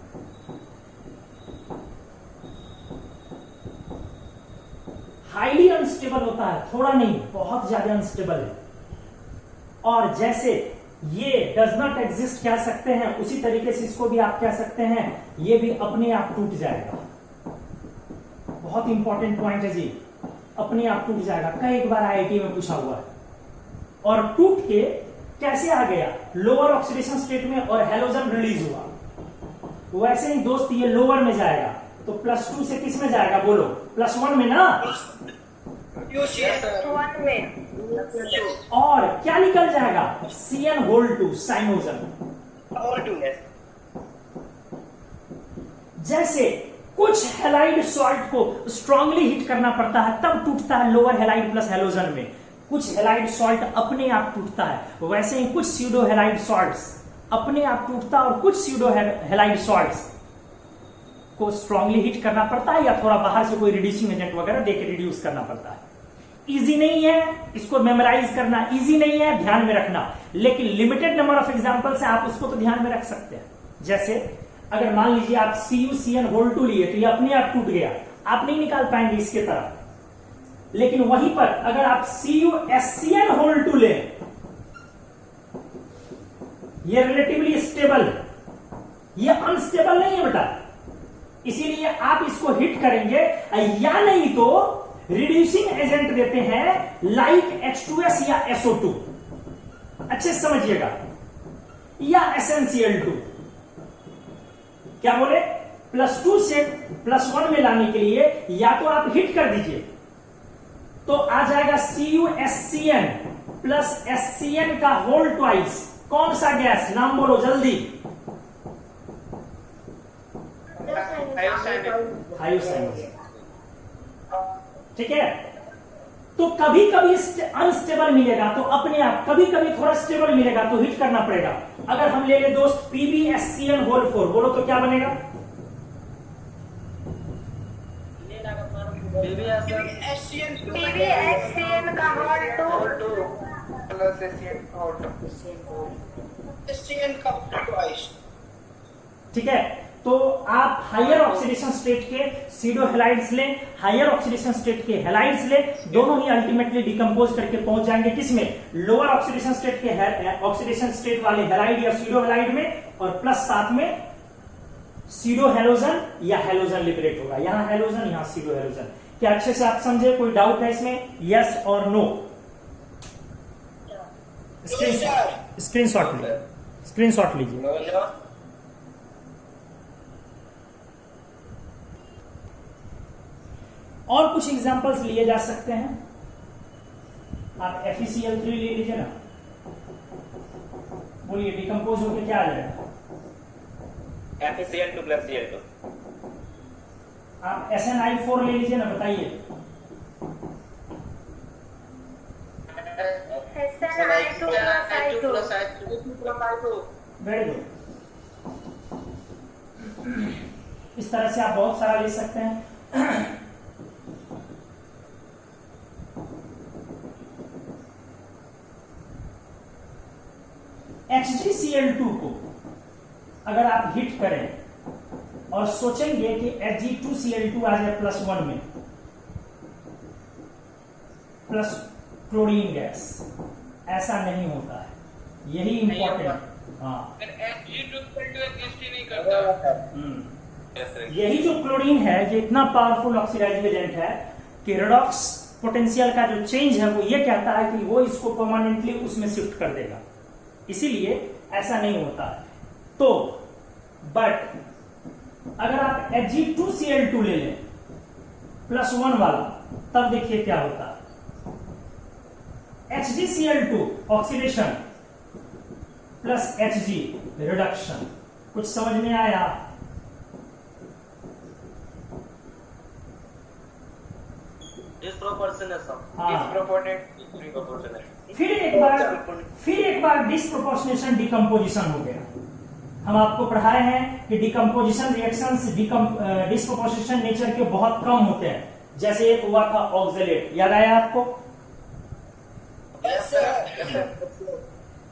हाईली अनस्टेबल होता है, थोड़ा नहीं बहुत ज्यादा अनस्टेबल है। और जैसे ये डज नॉट एग्जिस्ट कह सकते हैं, उसी तरीके से इसको भी आप कह सकते हैं ये भी अपने आप टूट जाएगा। बहुत इंपॉर्टेंट पॉइंट है जी, अपने आप टूट जाएगा, कई बार IIT में पूछा हुआ है। और टूट के कैसे आ गया? लोअर ऑक्सीडेशन स्टेट में और हेलोजन रिलीज हुआ। वैसे ही दोस्त ये लोअर में जाएगा, तो +2 से किस में जाएगा बोलो? +1 में ना। +1 में। और क्या निकल जाएगा? CN whole 2 cyanogen. जैसे कुछ हेलाइड सॉल्ट को स्ट्रांगली हिट करना पड़ता है तब टूटता है लोअर हेलाइड प्लस हेलोजन में, कुछ हेलाइड सॉल्ट अपने आप टूटता है। वैसे ही कुछ स्यूडो हेलाइड सॉल्ट्स अपने आप टूटता है और कुछ स्यूडो हेलाइड सॉल्ट्स को स्ट्रांगली हिट करना पड़ता है या थोड़ा बाहर से कोई रिड्यूसिंग एजेंट वगैरह देके रिड्यूस करना पड़ता है। इजी नहीं है इसको मेमोराइज करना, इजी नहीं है ध्यान में रखना, लेकिन लिमिटेड नंबर ऑफ एग्जांपल से आप उसको तो ध्यान में रख सकते हैं। जैसे अगर मान लीजिए आप CuCN होल 2 लिए तो ये अपने आप टूट गया, आप नहीं निकाल पाएंगे इसके तरह। लेकिन वहीं पर अगर आप CuSCN होल 2 ले, ये रिलेटिवली स्टेबल है, ये अनस्टेबल नहीं है बेटा, इसीलिए आप इसको हिट करेंगे, या नहीं तो रिड्यूसिंग एजेंट देते हैं लाइक H2S या SO2, अच्छे से समझिएगा, या SnCl2। क्या बोले, +2 से +1 में लाने के लिए या तो आप हिट कर दीजिए तो आ जाएगा CuSCN प्लस SCN का होल ट्वाइस। कौन सा गैस, नाम बोलो जल्दी। हाइड्रोसाइनिक, ठीक है। तो कभी कभी अनस्टेबल मिलेगा तो अपने आप, कभी कभी थोड़ा स्टेबल मिलेगा तो हिट करना पड़ेगा। अगर हम ले ले दोस्त PbSCN होल 4, बोलो तो क्या बनेगा? PbSCN का होल 2 प्लस SCN का ट्वाइस। ठीक है, तो आप हायर ऑक्सीडेशन स्टेट के सीडो हेलाइड्स लें, हायर ऑक्सीडेशन स्टेट के हेलाइड्स लें, दोनों ही अल्टीमेटली डिकम्पोज करके पहुंच जाएंगे किसमें, लोअर ऑक्सीडेशन स्टेट के ऑक्सीडेशन स्टेट वाले हेलाइड या सीडो हेलाइड में, और प्लस साथ में सीडो हेलोजन या हेलोजन लिबरेट होगा। यहां हेलोजन, यहां सीडो हेलोजन। क्या अच्छे से आप समझे? कोई डाउट है इसमें, यस और नो? स्क्रीनशॉट लीजिए, स्क्रीनशॉट लीजिए। और कुछ एग्जांपल्स लिए जा सकते हैं। आप FeCl3 ले लीजिए ना, बोलिए डिकम्पोज होकर क्या आ जाएगा? FeCl2 plus Cl2। आप SnI4 ले लीजिए ना, बताइए। Very good. इस तरह से आप बहुत सारा ले सकते हैं। HgCl2 को अगर आप हिट करें और सोचेंगे कि Hg2Cl2 आ जाए +1 में, प्लस क्लोरीन गैस, ऐसा नहीं होता है, यही इंपॉर्टेंट। हाँ, यही जो क्लोरीन है ये इतना पावरफुल ऑक्सीडाइजिंग एजेंट है कि रेडॉक्स पोटेंशियल का जो चेंज है वो ये कहता है कि वो इसको परमानेंटली उसमें शिफ्ट कर देगा, इसीलिए ऐसा नहीं होता है। तो बट अगर आप Hg2Cl2 ले लें +1 वाला, तब देखिए क्या होता है। HgCl2 oxidation plus Hg reduction. कुछ समझ में आया? फिर एक बार डिस्प्रोपोर्शनेशन डिकम्पोजिशन हो गया। हम आपको पढ़ाए हैं कि डिकम्पोजिशन रिएक्शंस डिस्प्रोपोर्शनेशन नेचर के बहुत कम होते हैं, जैसे एक हुआ था ऑक्सलेट, याद आया आपको?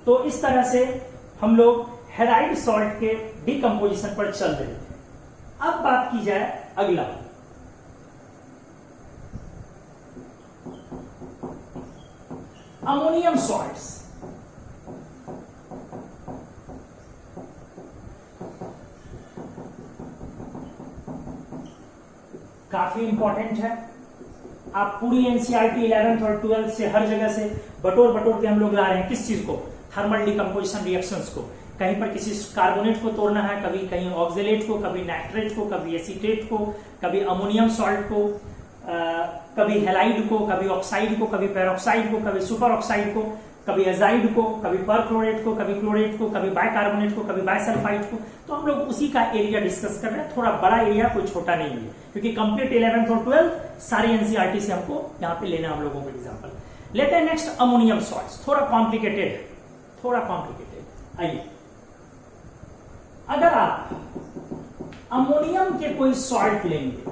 तो इस तरह से हम लोग हेलाइड सॉल्ट के डिकम्पोजिशन पर चल रहे थे। अब बात की जाए अगला, अमोनियम सॉल्ट्स। काफी इंपॉर्टेंट है। आप पूरी एनसीईआरटी 11th और 12th से हर जगह से बटोर के हम लोग ला रहे हैं किस चीज को, थर्मल डिकम्पोजिशन रिएक्शंस को। कहीं पर किसी कार्बोनेट को तोड़ना है, कभी कहीं ऑक्जेलेट को, कभी नाइट्रेट को, कभी एसीटेट को, कभी अमोनियम सॉल्ट को, कभी हेलाइड को, कभी ऑक्साइड को, कभी पेरोक्साइड को, कभी सुपर ऑक्साइड को, कभी एजाइड को, कभी परक्लोरेट को, कभी क्लोरेट को, कभी बाइकार्बोनेट को, कभी बाइसल्फाइड को। तो हम लोग उसी का एरिया डिस्कस कर रहे हैं, थोड़ा बड़ा एरिया, कोई छोटा नहीं है, क्योंकि कंप्लीट 11th और 12th सारी एनसीईआरटी से हमको यहाँ पे लेना हम लोगों को एग्जाम्पल। लेते हैं नेक्स्ट अमोनियम सॉल्ट्स। थोड़ा कॉम्प्लिकेटेड। आइए, अगर आप अमोनियम के कोई सॉल्ट लेंगे,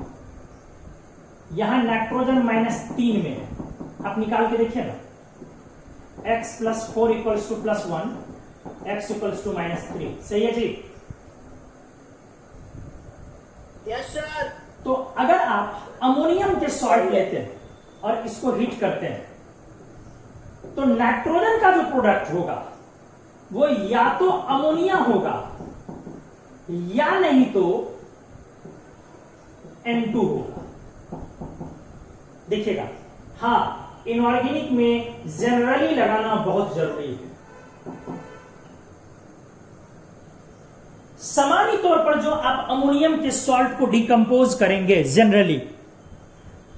यहां नाइट्रोजन -3 में है, आप निकाल के देखिए ना, x + 4 = +1, x = -3, सही है जी? Yes sir. तो अगर आप अमोनियम के सॉल्ट लेते हैं और इसको हीट करते हैं, तो नाइट्रोजन का जो प्रोडक्ट होगा वो या तो अमोनिया होगा या नहीं तो N2 होगा। देखिएगा, हाँ इनऑर्गेनिक में जनरली लगाना बहुत जरूरी है। सामान्य तौर पर जो आप अमोनियम के सॉल्ट को डिकम्पोज करेंगे जनरली,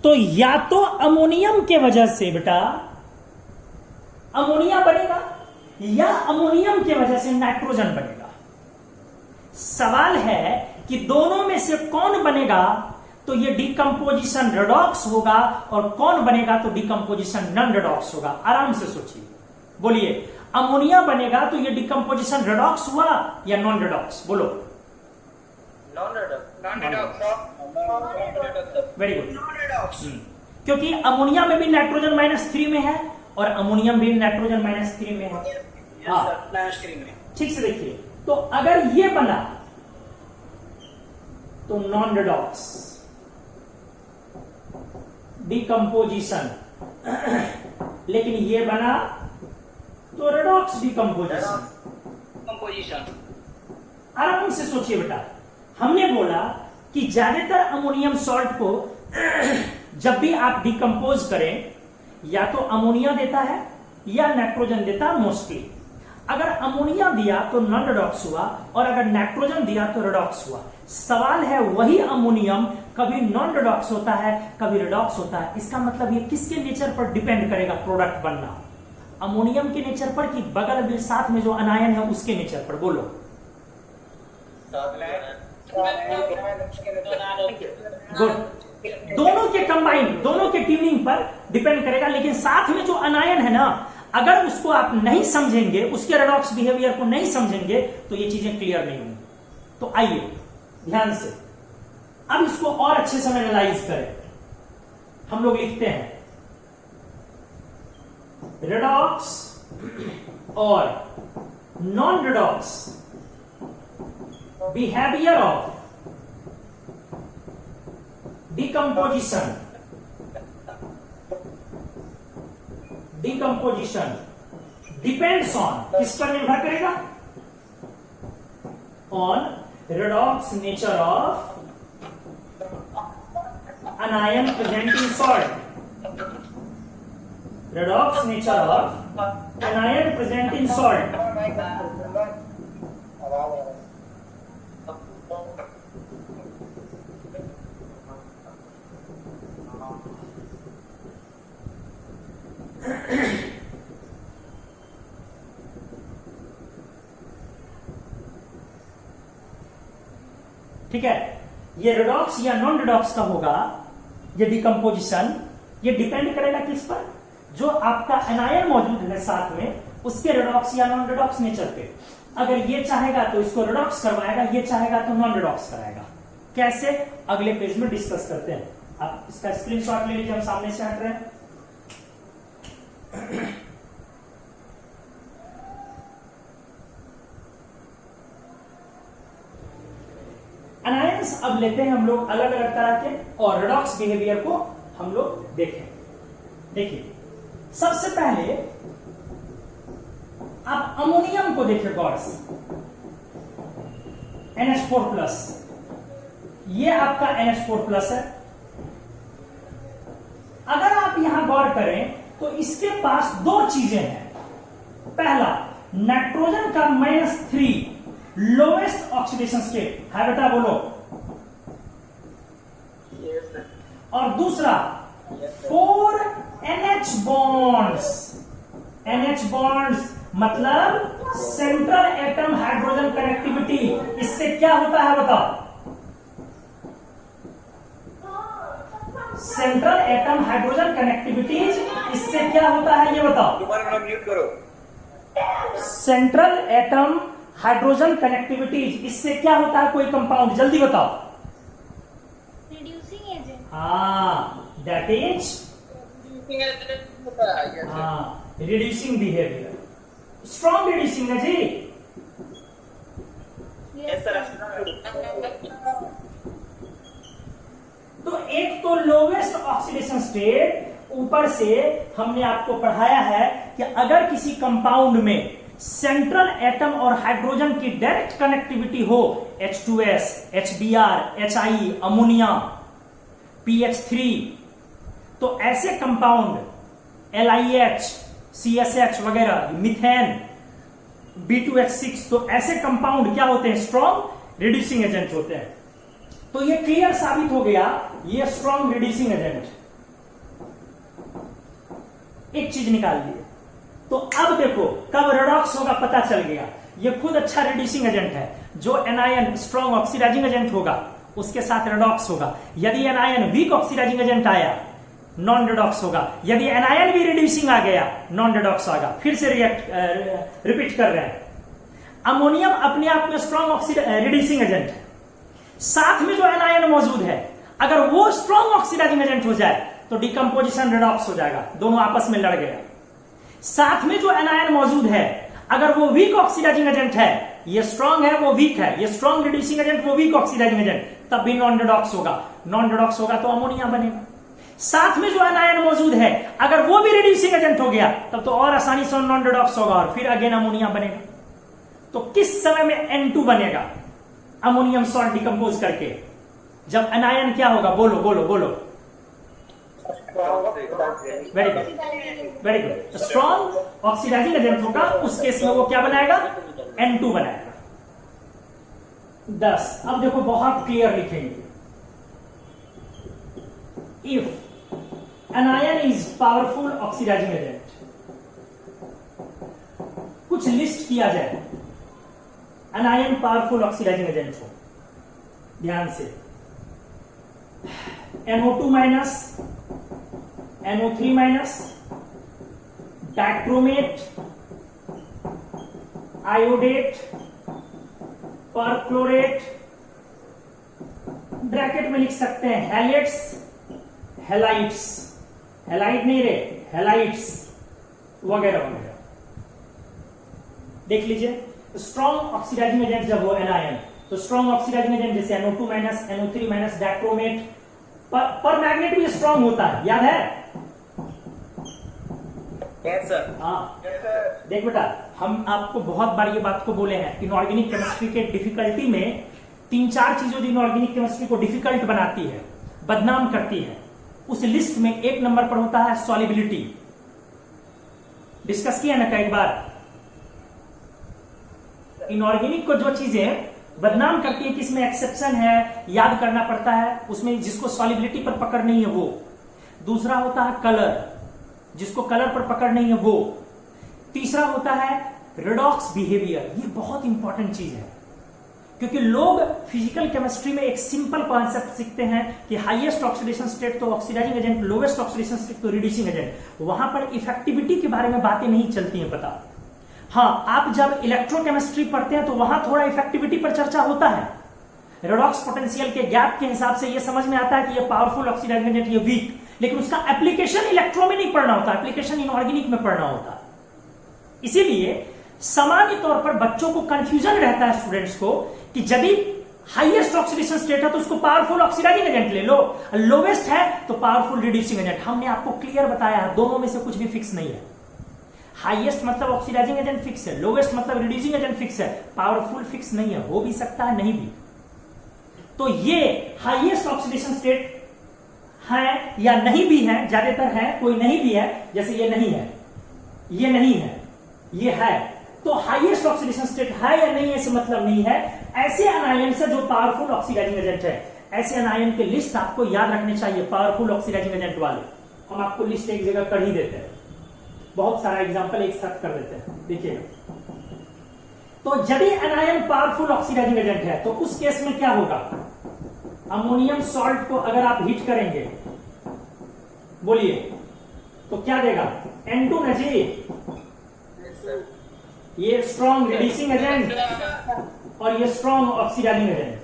तो या तो अमोनियम के वजह से बेटा अमोनिया बनेगा या अमोनियम की वजह से नाइट्रोजन बनेगा। सवाल है कि दोनों में से कौन बनेगा, तो ये डिकम्पोजिशन रेडॉक्स होगा, और कौन बनेगा तो डिकम्पोजिशन नॉन रेडॉक्स होगा। आराम से सोचिए, बोलिए अमोनिया बनेगा तो ये डिकम्पोजिशन रेडॉक्स हुआ या नॉन रेडॉक्स, बोलो। Non redox. Very good, non redox. क्योंकि अमोनिया में भी नाइट्रोजन -3 में है और अमोनियम भी नाइट्रोजन -3 में है। हाँ में ठीक से देखिए, तो अगर ये बना तो नॉन रेडॉक्स डिकम्पोजिशन, लेकिन ये बना तो रेडॉक्स डिकम्पोजिशन। कंपोजिशन। आराम से सोचिए बेटा, हमने बोला कि ज्यादातर अमोनियम सॉल्ट को जब भी आप डिकम्पोज करें, या तो अमोनिया देता है या नाइट्रोजन देता है मोस्टली। अगर अमोनिया दिया तो नॉन रेडॉक्स हुआ, और अगर नाइट्रोजन दिया तो रेडॉक्स हुआ। सवाल है वही अमोनियम कभी नॉन रेडॉक्स होता है, कभी रेडॉक्स होता है। इसका मतलब ये किसके नेचर पर डिपेंड करेगा प्रोडक्ट बनना, अमोनियम के नेचर पर कि बगल में साथ में जो अनायन है उसके नेचर पर, बोलो। गुड, दोनों के कंबाइन, दोनों के ट्यूनिंग पर डिपेंड करेगा। लेकिन साथ में जो अनायन है ना, अगर उसको आप नहीं समझेंगे, उसके रेडॉक्स बिहेवियर को नहीं समझेंगे, तो ये चीजें क्लियर नहीं होंगी। तो आइए ध्यान से अब इसको और अच्छे से एनालाइज करें। हम लोग लिखते हैं रेडॉक्स और non redox behaviour of decomposition. Decomposition depends on, किस पर निर्भर करेगा, on redox nature of anion present in salt. Redox nature of anion present in salt. ठीक है, ये रेडॉक्स या नॉन रेडॉक्स का होगा। ये डिकम्पोजिशन ये डिपेंड करेगा किस पर, जो आपका एनायन मौजूद है साथ में, उसके रेडॉक्स या नॉन रेडॉक्स नेचर पे। अगर ये चाहेगा तो इसको रेडॉक्स करवाएगा, ये चाहेगा तो नॉन रेडॉक्स कराएगा। कैसे, अगले पेज में डिस्कस करते हैं। आप इसका स्क्रीनशॉट ले लीजिए, हम सामने से हट रहे हैं। अनायंस अब लेते हैं हम लोग अलग अलग तरह के, और रेडॉक्स बिहेवियर को हम लोग देखें। देखिए, सबसे पहले आप अमोनियम को देखिए गौर से, NH4+, ये आपका NH4+ है। अगर आप यहां गौर करें तो इसके पास दो चीजें हैं। पहला, नाइट्रोजन का -3 लोवेस्ट ऑक्सीडेशन स्टेट है बेटा, बोलो। और दूसरा 4 NH बॉन्ड्स। NH बॉन्ड्स मतलब सेंट्रल एटम हाइड्रोजन कनेक्टिविटी। इससे क्या होता है बताओ, सेंट्रल एटम हाइड्रोजन कनेक्टिविटी, इससे क्या होता है ये बताओ। तुम्हारा नाम म्यूट करो। सेंट्रल एटम हाइड्रोजन कनेक्टिविटी, इससे क्या होता है कोई कंपाउंड, जल्दी बताओ। Reducing agent. हाँ, that is reducing behaviour, strong reducing है जी। Yes sir. तो एक तो लोवेस्ट ऑक्सीडेशन स्टेट, ऊपर से हमने आपको पढ़ाया है कि अगर किसी कंपाउंड में सेंट्रल एटम और हाइड्रोजन की डायरेक्ट कनेक्टिविटी हो, H2S, HBr, HI, ammonia, PH3, तो ऐसे कंपाउंड LiH, CSH वगैरह, मिथेन, B2H6, तो ऐसे कंपाउंड क्या होते हैं? स्ट्रॉन्ग रिड्यूसिंग एजेंट होते हैं। तो ये क्लियर साबित हो गया, ये स्ट्रॉन्ग रिड्यूसिंग एजेंट। एक चीज निकाल लिए। तो अब देखो कब रेडॉक्स होगा पता चल गया। ये खुद अच्छा रिड्यूसिंग एजेंट है। जो एनायन स्ट्रॉन्ग ऑक्सीडाइजिंग एजेंट होगा उसके साथ रेडॉक्स होगा। यदि एनायन वीक ऑक्सीडाइजिंग एजेंट आया, नॉन रेडॉक्स होगा। यदि एनायन भी रिड्यूसिंग आ गया, नॉन रेडॉक्स आएगा। फिर से रिपीट कर रहे हैं। अमोनियम अपने आप में स्ट्रॉन्ग रिड्यूसिंग एजेंट है। साथ में जो एनायन मौजूद है, अगर वो स्ट्रॉन्ग ऑक्सीडाइजिंग एजेंट हो जाए तो डिकम्पोजिशन रेडॉक्स हो जाएगा, दोनों आपस में लड़ गया। साथ में जो एनायन मौजूद है, अगर वो वीक ऑक्सीडाइजिंग एजेंट है, ये स्ट्रॉन्ग है वो वीक है, ये स्ट्रॉन्ग रिड्यूसिंग एजेंट वो वीक ऑक्सीडाइजिंग एजेंट, तब भी नॉन रेडॉक्स होगा। नॉन रेडॉक्स होगा तो अमोनिया बनेगा। साथ में जो एनायन मौजूद है, अगर वो भी रिड्यूसिंग एजेंट हो गया तब तो और आसानी से नॉन रेडॉक्स होगा और फिर अगेन अमोनिया बनेगा। तो किस समय में N2 बनेगा? अमोनियम सॉल्ट डिकम्पोज करके। जब एनायन क्या होगा? बोलो बोलो बोलो। Very good, very good. Strong oxidising agent होगा, उस केस में वो क्या बनाएगा? N2 बनाएगा। 10। अब देखो बहुत क्लियर लिखेंगे। If anion is powerful oxidising agent, कुछ लिस्ट किया जाए एनायन पावरफुल ऑक्सीडाइजिंग एजेंट हो। ध्यान से, NO2 minus, NO3 minus, dichromate, iodate, perchlorate, bracket में लिख सकते हैं हैलेट्स, हेलाइट्स, हेलाइट नहीं रे, हेलाइट्स वगैरह वगैरह। देख लीजिए, स्ट्रॉन्ग ऑक्सीडाइजिंग एजेंट जब हो एनायन, तो स्ट्रॉन्ग ऑक्सीडाइजिंग एजेंट जैसे NO2 minus, NO3 minus, dichromate, पर मैग्नेट भी स्ट्रॉन्ग होता है, याद है? Yes sir. हाँ, देख बेटा, हम आपको बहुत बार ये बात को बोले हैं, इनऑर्गेनिक केमिस्ट्री के डिफिकल्टी में 3-4 चीजों जो इनऑर्गेनिक केमिस्ट्री को डिफिकल्ट बनाती है, बदनाम करती है, उस लिस्ट में 1 नंबर पर होता है सॉल्युबिलिटी। डिस्कस किया ना कई बार। इनऑर्गेनिक को जो चीजें बदनाम करती है, किसमें एक्सेप्शन है, याद करना पड़ता है, उसमें जिसको सॉल्युबिलिटी पर पकड़ नहीं है वो। दूसरा होता है कलर, जिसको कलर पर पकड़ नहीं है वो। तीसरा होता है रेडॉक्स बिहेवियर। ये बहुत इंपॉर्टेंट चीज है, क्योंकि लोग फिजिकल केमिस्ट्री में एक सिंपल कॉन्सेप्ट सीखते हैं कि हाईएस्ट ऑक्सीडेशन स्टेट तो oxidising agent, lowest oxidation state तो रिड्यूसिंग एजेंट। वहां पर इफेक्टिविटी के बारे में बातें नहीं चलती हैं पता। हाँ, आप जब इलेक्ट्रोकेमिस्ट्री पढ़ते हैं तो वहां थोड़ा इफेक्टिविटी पर चर्चा होता है। रेडॉक्स पोटेंशियल के गैप के हिसाब से ये समझ में आता है कि ये पावरफुल ऑक्सीडाइजिंग एजेंट, ये वीक, लेकिन उसका एप्लीकेशन इलेक्ट्रो में नहीं पढ़ना होता, एप्लीकेशन इनऑर्गेनिक में पढ़ना होता। इसीलिए सामान्य तौर पर बच्चों को कंफ्यूजन रहता है, स्टूडेंट्स को, कि यदि हाईएस्ट ऑक्सीडेशन स्टेट है तो उसको पावरफुल ऑक्सीडाइजिंग एजेंट ले लो, लोवेस्ट है तो पावरफुल रिड्यूसिंग एजेंट। हमने आपको क्लियर बताया है, दोनों में से कुछ भी फिक्स नहीं है। हाईएस्ट मतलब ऑक्सीडाइजिंग एजेंट फिक्स है, लोवेस्ट मतलब रिड्यूसिंग एजेंट फिक्स है, पावरफुल फिक्स नहीं है, हो भी सकता है नहीं भी। तो ये हाईएस्ट ऑक्सीडेशन स्टेट है या नहीं भी है, ज्यादातर है, कोई नहीं भी है, जैसे ये नहीं है, ये नहीं है, ये है, तो हाईएस्ट ऑक्सीडेशन स्टेट है या नहीं ऐसे मतलब नहीं है। ऐसे अनायन से जो पावरफुल ऑक्सीडाइजिंग एजेंट है, ऐसे अनायन के लिस्ट आपको याद रखने चाहिए, पावरफुल ऑक्सीडाइजिंग एजेंट वाले। हम आपको लिस्ट एक जगह कर ही देते हैं, बहुत सारा एग्जांपल एक साथ कर देते हैं, देखिएगा। तो यदि एनायन पावरफुल ऑक्सीडाइजिंग एजेंट है तो उस केस में क्या होगा? अमोनियम सॉल्ट को अगर आप हीट करेंगे, बोलिए, तो क्या देगा? N2 ना जी, ये स्ट्रॉन्ग रिड्यूसिंग एजेंट और ये स्ट्रॉन्ग ऑक्सीडाइजिंग एजेंट।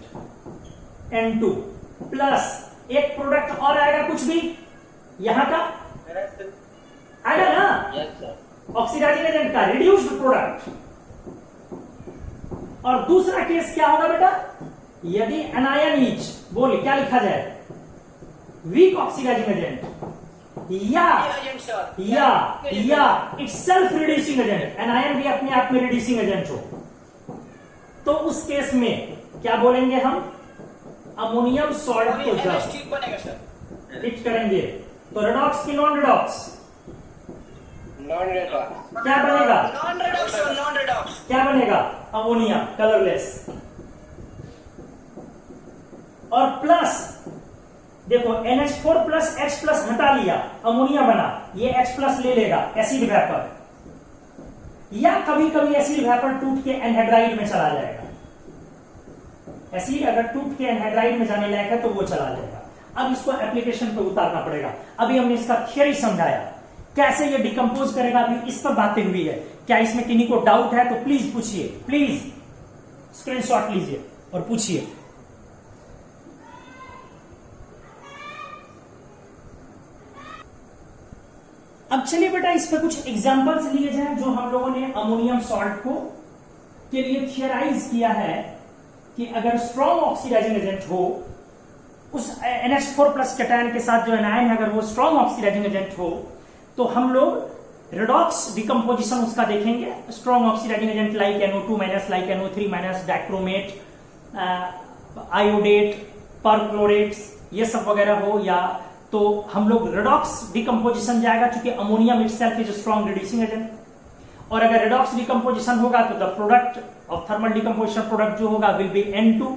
N2 प्लस एक प्रोडक्ट और आएगा, कुछ भी यहां का आएगा ना, यस सर, ऑक्सीडाइजिंग एजेंट का रिड्यूस्ड प्रोडक्ट। और दूसरा केस क्या होगा बेटा? यदि एनायन इज, बोलिए क्या लिखा जाए? वीक ऑक्सीडाइजिंग एजेंट या it's self reducing agent, anion भी अपने आप में रिड्यूसिंग एजेंट हो, तो उस केस में क्या बोलेंगे हम? अमोनियम सॉल्ट को जब हीट करेंगे तो रेडॉक्स की नॉन रेडॉक्स नॉन रेडॉक्स, क्या बनेगा? नॉन रेडॉक्स और नॉन रेडॉक्स। क्या बनेगा? Ammonia, colourless. और प्लस देखो NH4 प्लस H प्लस हटा लिया, अमोनिया बना, ये H प्लस ले लेगा, एसिड वेपर। या कभी कभी एसिड वेपर टूट के एनहाइड्राइड में चला जाएगा। एसिड अगर टूट के एनहाइड्राइड में जाने लायक है तो वो चला जाएगा। अब इसको एप्लीकेशन पे उतारना पड़ेगा। अभी हमने इसका थियरी समझाया, कैसे ये डिकम्पोज करेगा, अभी इस पर बातें हुई है। क्या इसमें किन्हीं को डाउट है तो प्लीज पूछिए, प्लीज स्क्रीनशॉट लीजिए और पूछिए। अब चलिए बेटा इस पे कुछ एग्जांपल्स लिए जाएं जो हम लोगों ने अमोनियम सॉल्ट को के लिए थियराइज किया है कि अगर स्ट्रॉन्ग ऑक्सीडाइजिंग एजेंट हो, उस NH4 प्लस कैटायन के साथ जो एनायन है अगर वो स्ट्रॉन्ग ऑक्सीडाइजिंग एजेंट हो तो हम लोग रेडॉक्स डिकम्पोजिशन उसका देखेंगे। Strong oxidising agent like NO2 minus, like NO3 minus, dichromate, iodate, perchlorates, ये सब वगैरह हो, या तो हम लोग रेडॉक्स डिकम्पोजिशन जाएगा क्योंकि ammonium itself is strong reducing agent. और अगर रेडॉक्स डिकम्पोजिशन होगा तो the product of thermal decomposition product जो होगा विल बी N2।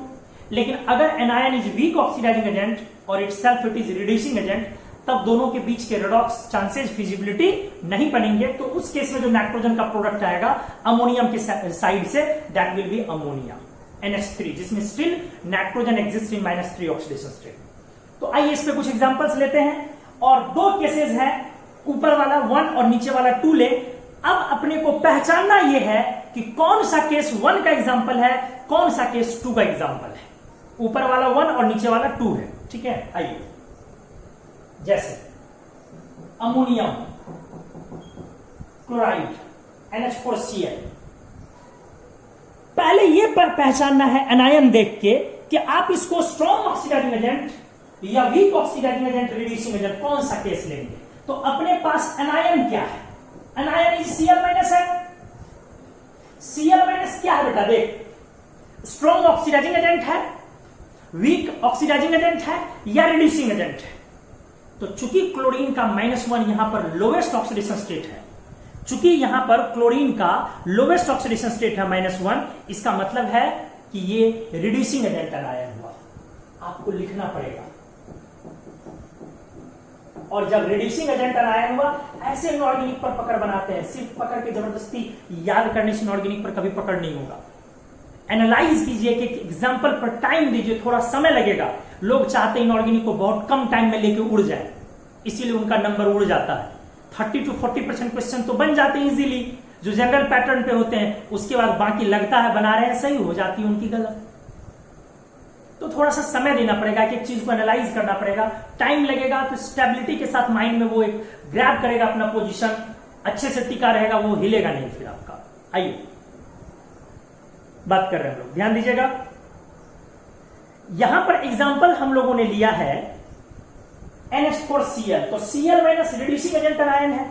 लेकिन अगर anion is weak oxidising agent और itself it is reducing agent, तब दोनों के बीच के रेडॉक्स चांसेस फिजिबिलिटी नहीं बनेंगे। तो उस केस में जो नाइट्रोजन का प्रोडक्ट आएगा अमोनियम के साइड से, that will be ammonia NH3, जिसमें still nitrogen exist in -3 oxidation state. तो आइए इस पे कुछ एग्जांपल्स लेते हैं। और दो केसेस हैं, ऊपर वाला 1 और नीचे वाला 2 ले। अब अपने को पहचानना यह है कि कौन सा केस 1 का एग्जांपल है, कौन सा केस 2 का एग्जांपल है। ऊपर वाला 1 और नीचे वाला 2 है, ठीक है। आइए, जैसे अमोनियम क्लोराइड NH4Cl, पहले यह पहचानना है एनायन देख के कि आप इसको स्ट्रॉन्ग ऑक्सीडाइजिंग एजेंट या weak oxidising agent, reducing agent, कौन सा केस लेंगे। तो अपने पास एनायन क्या है? एनायन इज Cl माइनस है। Cl माइनस क्या है बेटा? देख, स्ट्रॉन्ग ऑक्सीडाइजिंग एजेंट है, वीक ऑक्सीडाइजिंग एजेंट है या रिड्यूसिंग एजेंट है। तो चूंकि क्लोरीन का -1 यहां पर लोवेस्ट ऑक्सीडेशन स्टेट है, चूंकि यहां पर क्लोरीन का लोवेस्ट ऑक्सीडेशन स्टेट है -1, इसका मतलब है कि ये रिड्यूसिंग एजेंट एनायन हुआ। आपको लिखना पड़ेगा। और जब रिड्यूसिंग एजेंट एनायन हुआ, ऐसे इनऑर्गेनिक पर पकड़ बनाते हैं, सिर्फ पकड़ के जबरदस्ती याद करने से इनऑर्गेनिक पर कभी पकड़ नहीं होगा। एनालाइज कीजिए कि एग्जांपल पर टाइम दीजिए, थोड़ा समय लगेगा। लोग चाहते हैं इनऑर्गेनिक को बहुत कम टाइम में लेके उड़ जाए, इसीलिए उनका नंबर उड़ जाता है। 30 to 40% क्वेश्चन तो बन जाते हैं इजीली, जो जनरल पैटर्न पे होते हैं। उसके बाद बाकी लगता है बना रहे हैं सही, हो जाती है उनकी गलत। तो थोड़ा सा समय देना पड़ेगा, एक चीज को एनालाइज करना पड़ेगा, टाइम लगेगा। तो स्टेबिलिटी के साथ माइंड में वो एक ग्रैब करेगा अपना पोजीशन, अच्छे से टिका रहेगा, वो हिलेगा नहीं फिर आपका। आइए बात कर रहे हैं हम लोग, ध्यान दीजिएगा। यहां पर एग्जांपल हम लोगों ने लिया है NH4Cl, तो Cl minus reducing agent anion है।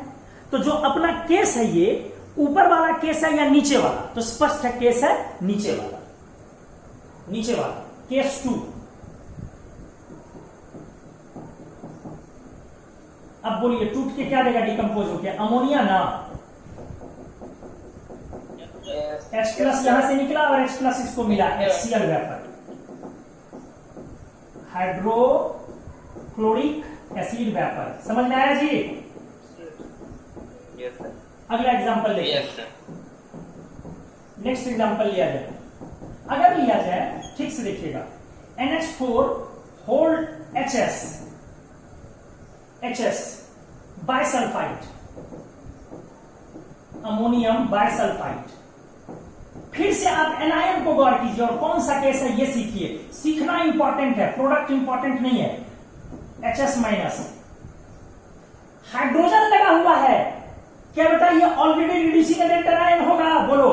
तो जो अपना केस है ये ऊपर वाला केस है या नीचे वाला? तो स्पष्ट है केस है नीचे वाला, नीचे वाला केस 2। अब बोलिए टूट के क्या देगा डिकम्पोज होकर? अमोनिया ना, H प्लस यहां से निकला और H प्लस इसको मिला, HCl vapour, hydrochloric acid vapour. समझ में आया जी? Yes sir. अगला एग्जांपल देखिए। Yes sir. नेक्स्ट एग्जांपल लिया जाए, अगर लिया जाए ठीक से देखिएगा, NH4 hold HS bisulphide, ammonium bisulphide. फिर से आप एनायन को गौर कीजिए और कौन सा केस है ये सीखिए। सीखना इंपॉर्टेंट है, प्रोडक्ट इंपॉर्टेंट नहीं है। HS माइनस, हाइड्रोजन लगा हुआ है, क्या बेटा ये ऑलरेडी रिड्यूसिंग एजेंट एनायन होगा? बोलो,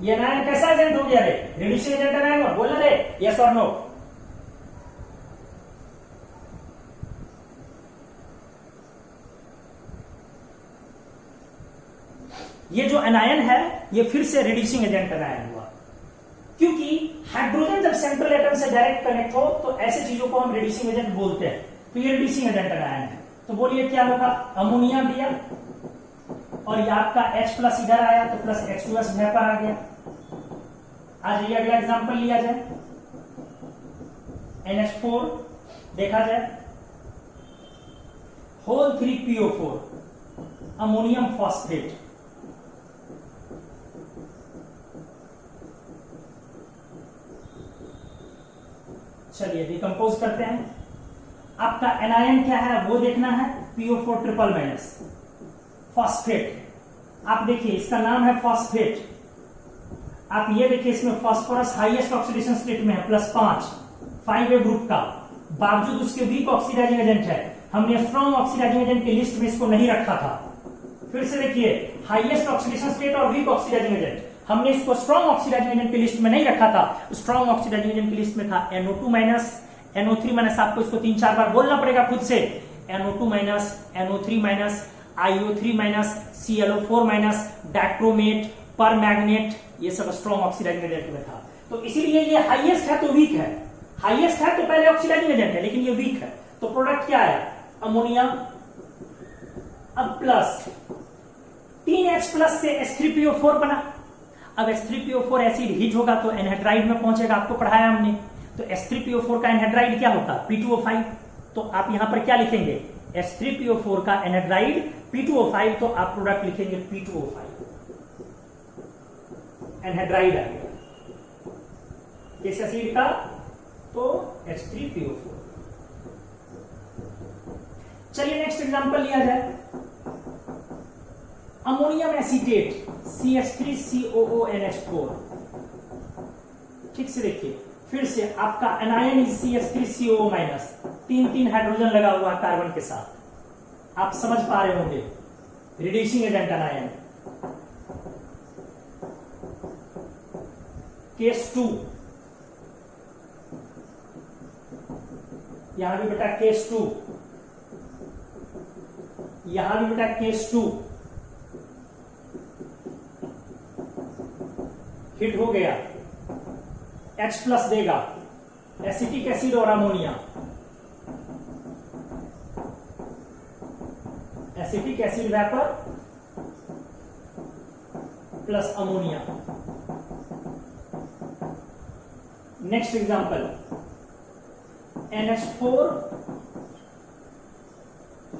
ये एनायन कैसा एजेंट हो गया रे? रिड्यूसिंग एजेंट एनायन हो, बोलना रे, यस और नो। ये जो एनायन है ये फिर से रिड्यूसिंग एजेंट एनायन हुआ, क्योंकि हाइड्रोजन जब सेंट्रल एटम से डायरेक्ट कनेक्ट हो तो ऐसे चीजों को हम रिड्यूसिंग एजेंट बोलते हैं। तो ये रिड्यूसिंग एजेंट आयन है। तो बोलिए क्या होगा, अमोनिया दिया और ये आपका H प्लस इधर आया तो प्लस H2S वेपर आ गया। आ जाइए अगला एग्जांपल लिया जाए, NH4 देखा जाए, होल 3PO4 अमोनियम फॉस्फेट। चलिए डिकम्पोज करते हैं। आपका एनायन क्या है वो देखना है, PO4 ट्रिपल माइनस फॉस्फेट। आप देखिए इसका नाम है फॉस्फेट। आप ये देखिए इसमें फास्फोरस हाईएस्ट ऑक्सीडेशन स्टेट में है +5 5A ग्रुप का, बावजूद उसके वीक ऑक्सीडाइजिंग एजेंट है। हमने स्ट्रॉन्ग ऑक्सीडाइजिंग एजेंट की लिस्ट में इसको नहीं रखा था। फिर से देखिए हाईएस्ट ऑक्सीडेशन स्टेट और वीक ऑक्सीडाइजिंग एजेंट, हमने इसको स्ट्रॉन्ग ऑक्सीडाइजिंग एजेंट की लिस्ट में नहीं रखा था। स्ट्रॉन्ग ऑक्सीडाइजिंग एजेंट की लिस्ट में था NO2 माइनस NO3 माइनस। आपको इसको 3-4 बार बोलना पड़ेगा खुद से, NO2 minus NO3 minus IO3 minus ClO4 minus dichromate पर मैग्नेट, ये सब स्ट्रॉन्ग ऑक्सीडाइजिंग एजेंट में था। तो इसीलिए ये हाईएस्ट है तो वीक है, हाईएस्ट है तो पहले ऑक्सीडाइजिंग एजेंट है, लेकिन ये वीक है। तो प्रोडक्ट क्या है, अमोनिया। अब प्लस 3H प्लस से H3PO4 बना। अब H3PO4 एसिड हीट होगा तो एनहाइड्राइड में पहुंचेगा, आपको पढ़ाया हमने। तो H3PO4 का एनहाइड्राइड क्या होता है, P2O5। तो आप यहां पर क्या लिखेंगे, H3PO4 का एनहाइड्राइड P2O5, तो आप प्रोडक्ट लिखेंगे P2O5 एनहाइड्राइड आ गया किस एसिड का, तो H3PO4। चलिए नेक्स्ट एग्जांपल लिया जाए, अमोनियम एसीटेट CH3COONH4। ठीक से देखिए, फिर से आपका anion is CH3COO minus, 3 hydrogen लगा हुआ कार्बन के साथ। आप समझ पा रहे होंगे, रिड्यूसिंग एजेंट एनायन। केस 2, यहां भी बेटा केस 2, यहां भी बेटा केस 2। हिट हो गया, H प्लस देगा, एसिटिक एसिड और ammonia, acetic acid vapour plus ammonia. Next example, NH4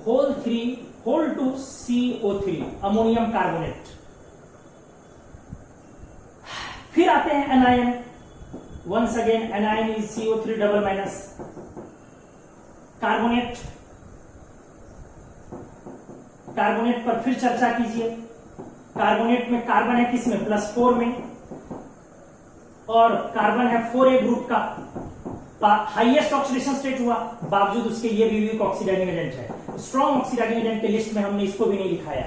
whole 3 whole 2 CO3 ammonium carbonate. फिर आते हैं anion, once again anion is CO3 double minus carbonate. Carbonate पर फिर चर्चा कीजिए। कार्बोनेट में कार्बन है किसमें, +4 में, और कार्बन है 4A ग्रुप का, हाईएस्ट ऑक्सीडेशन स्टेट हुआ, बावजूद उसके ये भी वीक ऑक्सीडाइजिंग एजेंट है। स्ट्रॉन्ग ऑक्सीडाइजिंग एजेंट के लिस्ट में हमने इसको भी नहीं लिखाया।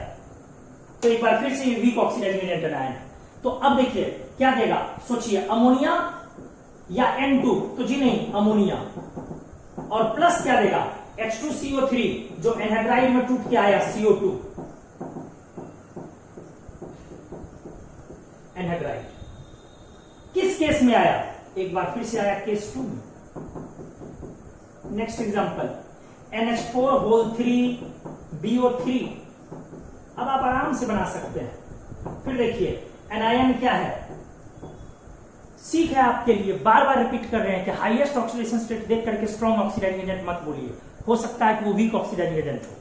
तो एक बार फिर से ये वीक ऑक्सीडाइजिंग एजेंट एनायन है। तो अब देखिए क्या देगा, सोचिए, अमोनिया या N2, तो जी नहीं, अमोनिया, और प्लस क्या देगा, H2CO3 जो एनहाइड्राइड में टूट के आया, CO2 एनहाइड्राइड। किस केस में आया, एक बार फिर से आया केस 2 में। Next example, NH4 whole 3 BO3। अब आप आराम से बना सकते हैं। फिर देखिए एनायन क्या है, सीख है आपके लिए, बार बार रिपीट कर रहे हैं कि हाईएस्ट ऑक्सीडेशन स्टेट देख करके स्ट्रॉन्ग ऑक्सीडाइजिंग एजेंट मत बोलिए, हो सकता है कि वो वीक ऑक्सीडाइजिंग एजेंट हो।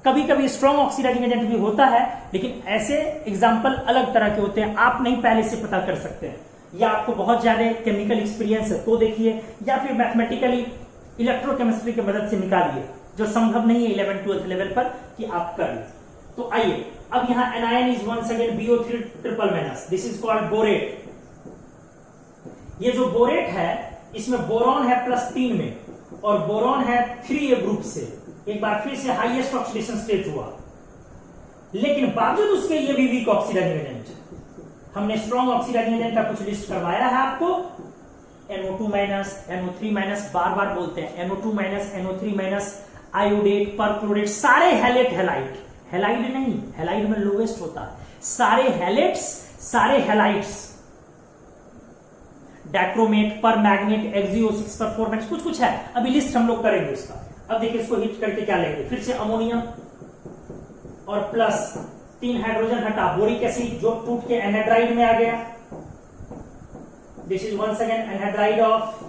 कभी कभी स्ट्रॉन्ग ऑक्सीडाइजिंग एजेंट भी होता है, लेकिन ऐसे एग्जांपल अलग तरह के होते हैं, आप नहीं पहले से पता कर सकते हैं, या आपको बहुत ज्यादा केमिकल एक्सपीरियंस है तो देखिए, या फिर मैथमेटिकली इलेक्ट्रोकेमिस्ट्री की मदद से निकालिए, जो संभव नहीं है 11th-12th लेवल पर कि आप कर लें। तो आइए, अब यहां anion is once again BO3 triple minus, this is called borate. ये जो बोरेट है, इसमें बोरॉन है +3 में, और बोरॉन है 3A ग्रुप से। एक बार फिर से हाईएस्ट ऑक्सीडेशन स्टेट हुआ, लेकिन बावजूद उसके ये भी वीक ऑक्सीडाइजिंग एजेंट। हमने स्ट्रॉन्ग ऑक्सीडाइजिंग एजेंट का कुछ लिस्ट करवाया है आपको, NO2 माइनस NO3 माइनस, बार बार बोलते हैं NO2 minus NO3 minus, iodate, perchlorate, सारे हैलेट हैलाइट, हैलाइड नहीं, हैलाइड में लोवेस्ट होता है, सारे हैलेट्स, सारे हैलाइट्स, डाइक्रोमेट, पर मैग्नेट, एक्सिओ6 पर 4 मैक्स, कुछ कुछ है, अभी लिस्ट हम लोग करेंगे उसका। अब देखिए इसको हिट करके क्या लेंगे, फिर से अमोनियम और प्लस 3 हाइड्रोजन हटा, बोरिक एसिड जो टूट के एनहाइड्राइड में आ गया, this is once again anhydride of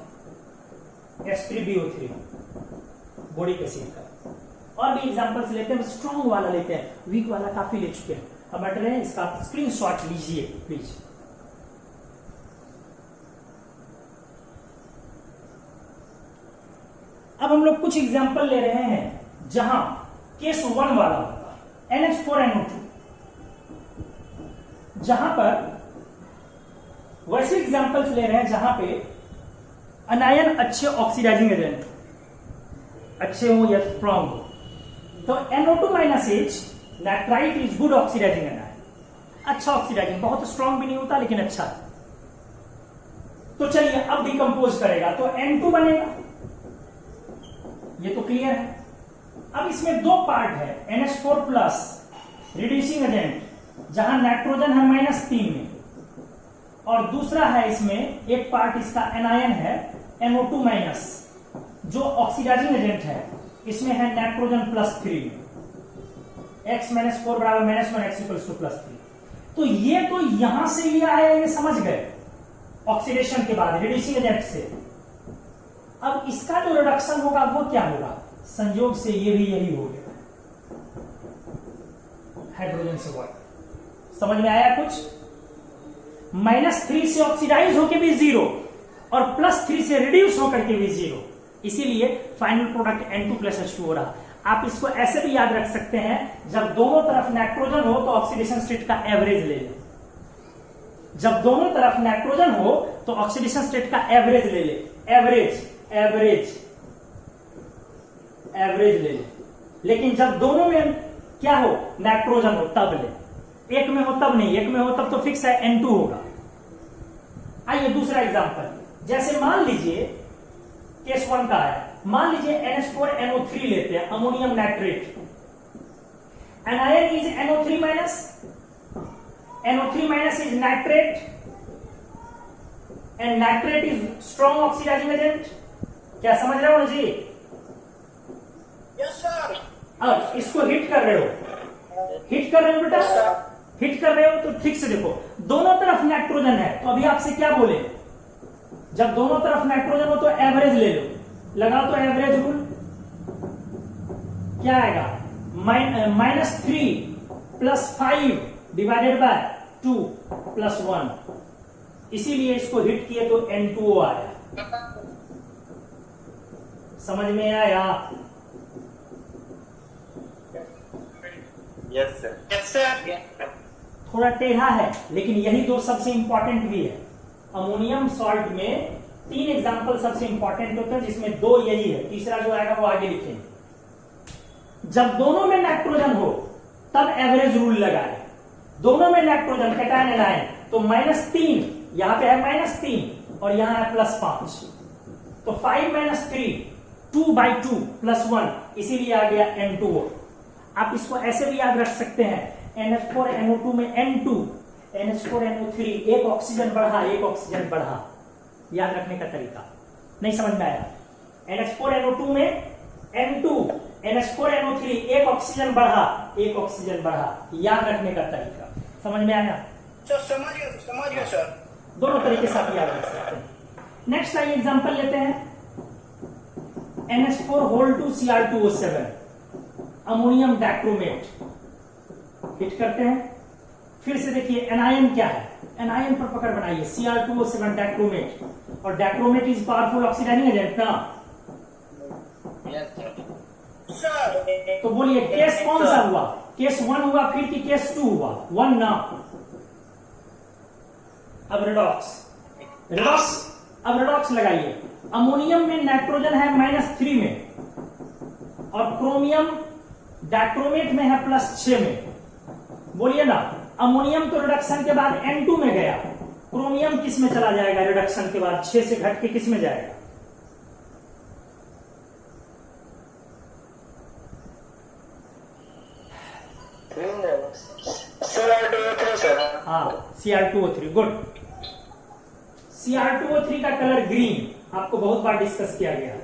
H3BO3 boric acid का। और भी एग्जांपल्स लेते हैं, स्ट्रॉन्ग वाला लेते हैं, वीक वाला काफी ले चुके हैं। अब हट रहे हैं, इसका स्क्रीनशॉट लीजिए प्लीज। अब हम लोग कुछ एग्जांपल ले रहे हैं जहां केस 1 वाला होगा, NH4NO2, जहां पर वैसे एग्जांपल्स ले रहे हैं जहां पे अनायन अच्छे ऑक्सीडाइजिंग एजेंट अच्छे हो या स्ट्रॉन्ग हो। तो NO2-H nitrite is good oxidizing anion, अच्छा ऑक्सीडाइजिंग, बहुत स्ट्रॉन्ग भी नहीं होता लेकिन अच्छा है। तो चलिए अब डिकम्पोज करेगा तो N2 बनेगा, ये तो क्लियर है। अब इसमें 2 पार्ट है, NH4 प्लस रिड्यूसिंग एजेंट जहां नाइट्रोजन है -3 में, और दूसरा है इसमें एक पार्ट इसका एनायन है NO2- जो ऑक्सीडाइजिंग एजेंट है, इसमें है नाइट्रोजन +3 में, X-4 बराबर -1 X = +3। तो ये तो यहां से लिया है, ये समझ गए ऑक्सीडेशन के बाद रिड्यूसिंग एजेंट से। अब इसका जो रिडक्शन होगा वो क्या होगा, संयोग से ये भी यही हो गया, हाइड्रोजन से वाटर। समझ में आया कुछ? -3 से ऑक्सीडाइज होकर भी 0 और +3 से रिड्यूस होकर के भी 0, इसीलिए फाइनल प्रोडक्ट N2+H2 हो रहा। आप इसको ऐसे भी याद रख सकते हैं, जब दोनों तरफ नाइट्रोजन हो तो ऑक्सीडेशन स्टेट का एवरेज ले लें, जब दोनों तरफ नाइट्रोजन हो तो ऑक्सीडेशन स्टेट का एवरेज ले ले, एवरेज एवरेज एवरेज ले ले। लेकिन जब दोनों में क्या हो, नाइट्रोजन हो तब ले, एक में हो तब नहीं, एक में हो तब तो फिक्स है N2 होगा। आइए दूसरा एग्जांपल, जैसे मान लीजिए केस 1 का है, मान लीजिए NH4NO3 लेते हैं, ammonium nitrate, anion is NO3-, NO3- is nitrate and nitrate is strong oxidising agent. क्या समझ रहे हो जी? Yes, sir. अब इसको हिट कर रहे हो, हिट कर रहे हो बेटा, हिट कर रहे हो तो ठीक से देखो, दोनों तरफ नाइट्रोजन है, तो अभी आपसे क्या बोले, जब दोनों तरफ नाइट्रोजन हो तो एवरेज ले लो, लगा तो एवरेज रूल क्या आएगा, -3 + 5 डिवाइडेड बाय 2 + 1, इसीलिए इसको हिट किए तो N2O आया। समझ में आया? Yes sir. Yes, sir. थोड़ा टेढ़ा है लेकिन यही 2 सबसे इंपॉर्टेंट भी है। अमोनियम सॉल्ट में 3 एग्जांपल सबसे इंपॉर्टेंट होते हैं, जिसमें 2 यही है, तीसरा जो आएगा वो आगे लिखेंगे। जब दोनों में नाइट्रोजन हो तब एवरेज रूल लगाए, दोनों में नाइट्रोजन कैटायन एनायन, तो -3 यहां पे है -3 और यहां है +5, तो 5 - 3 2/2 + 1, इसीलिए आ गया N2O। आप इसको ऐसे भी याद रख सकते हैं, NH4NO2 में N2, NH4NO3, एक ऑक्सीजन बढ़ा एक ऑक्सीजन बढ़ा, याद रखने का तरीका नहीं समझ में आया? NH4NO2 में N2, NH4NO3, एक ऑक्सीजन बढ़ा एक ऑक्सीजन बढ़ा, याद रखने का तरीका समझ में आया? Sir, समझ गया सर। दोनों तरीके से आप याद रख सकते हैं। नेक्स्ट आइए एग्जांपल लेते हैं, NH4(Cr2O7) अमोनियम डाइक्रोमेट, हिट करते हैं। फिर से देखिए एनायन क्या है, एनायन पर पकड़ बनाइए, Cr2O7 डाइक्रोमेट, और dichromate is powerful oxidising agent ना। Yes sir. सर, तो बोलिए केस कौन सा हुआ, केस 1 हुआ फिर कि केस 2 हुआ? 1 ना। अब रिडॉक्स, अब रिडॉक्स लगाइए। अमोनियम में नाइट्रोजन है -3 में और क्रोमियम डाइक्रोमेट में है +6 में। बोलिए ना, अमोनियम तो रिडक्शन के बाद N2 में गया, क्रोमियम किस में चला जाएगा रिडक्शन के बाद, 6 से घट के किस में जाएगा? Cr2O3 sir. हाँ, Cr2O3, गुड। Cr2O3 का कलर ग्रीन आपको बहुत बार डिस्कस किया गया।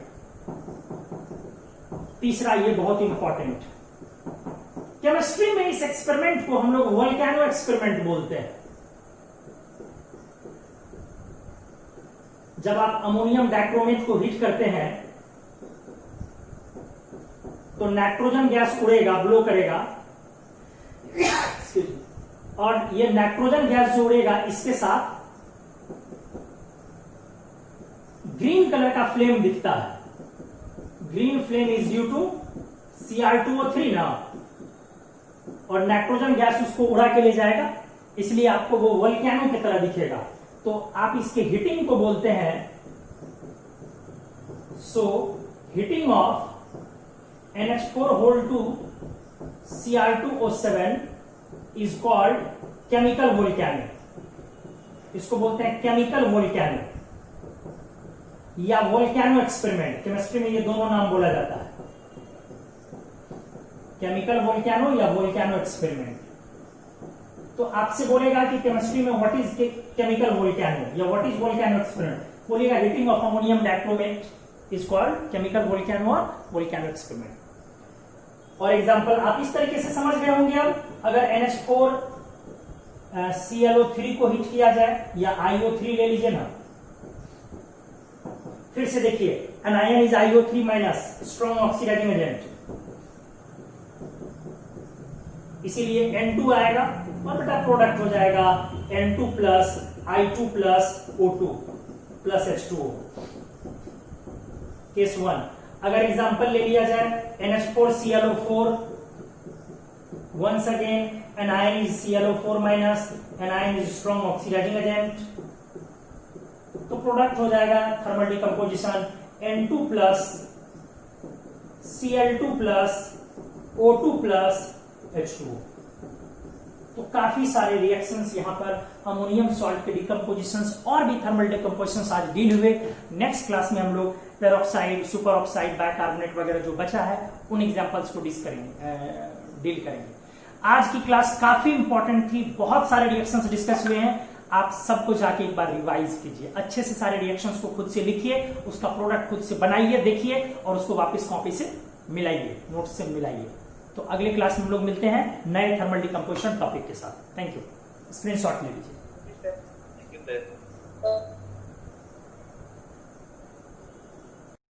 तीसरा, ये बहुत इंपॉर्टेंट, केमिस्ट्री में इस एक्सपेरिमेंट को हम लोग वोल्केनो एक्सपेरिमेंट बोलते हैं। जब आप अमोनियम डाइक्रोमेट को हीट करते हैं तो नाइट्रोजन गैस उड़ेगा, ब्लो करेगा, और ये नाइट्रोजन गैस जो उड़ेगा इसके साथ ग्रीन कलर का फ्लेम दिखता है। Green flame is due to Cr2O3 ना, और नाइट्रोजन गैस उसको उड़ा के ले जाएगा, इसलिए आपको वो वोल्केनो की तरह दिखेगा। तो आप इसके हीटिंग को बोलते हैं, so heating of NH4 Cr2O7 is called chemical volcano. इसको बोलते हैं केमिकल वोल्केनो या वोल्केनो एक्सपेरिमेंट। केमिस्ट्री में ये दोनों नाम बोला जाता है, केमिकल वोल्केनो या वोल्केनो एक्सपेरिमेंट। तो आपसे बोलेगा कि केमिस्ट्री में व्हाट इज केमिकल वोल्केनो या व्हाट इज वोल्केनो एक्सपेरिमेंट, बोलेगा heating of ammonium dichromate is called chemical volcano और वोल्केनो एक्सपेरिमेंट। और एग्जांपल आप इस तरीके से समझ गए होंगे। अब अगर NH4 ClO3 को हीट किया जाए या IO3 ले लीजिए ना, फिर से देखिए, anion is IO3 minus, strong oxidising agent, इसीलिए N2 आएगा और बेटा प्रोडक्ट हो जाएगा N2 plus I2 plus O2 plus H2O। Case 1। अगर एग्जांपल ले लिया जाए NH4 ClO4, once again an ion is ClO4 minus, an ion is strong oxidizing agent, तो प्रोडक्ट हो जाएगा thermal decomposition N2 plus Cl2 plus O2 plus H2O। तो काफी सारे रिएक्शंस यहाँ पर अमोनियम सॉल्ट के डिकम्पोजिशंस और भी थर्मल डिकम्पोजिशंस आज डील हुए। नेक्स्ट क्लास में हम लोग पेरोक्साइड, सुपर ऑक्साइड, बाइकार्बोनेट वगैरह जो बचा है उन एग्जांपल्स को डील करेंगे। आज की क्लास काफी इंपॉर्टेंट थी, बहुत सारे रिएक्शंस डिस्कस हुए हैं। आप सबको जाके एक बार रिवाइज कीजिए, अच्छे से सारे रिएक्शंस को खुद से लिखिए, उसका प्रोडक्ट खुद से बनाइए, देखिए और उसको वापस कॉपी से मिलाइए, नोट से मिलाइए। तो अगले क्लास में हम लोग मिलते हैं नए थर्मल डिकम्पोजिशन टॉपिक के साथ। Thank you. स्क्रीनशॉट ले लीजिए। Thank you, sir.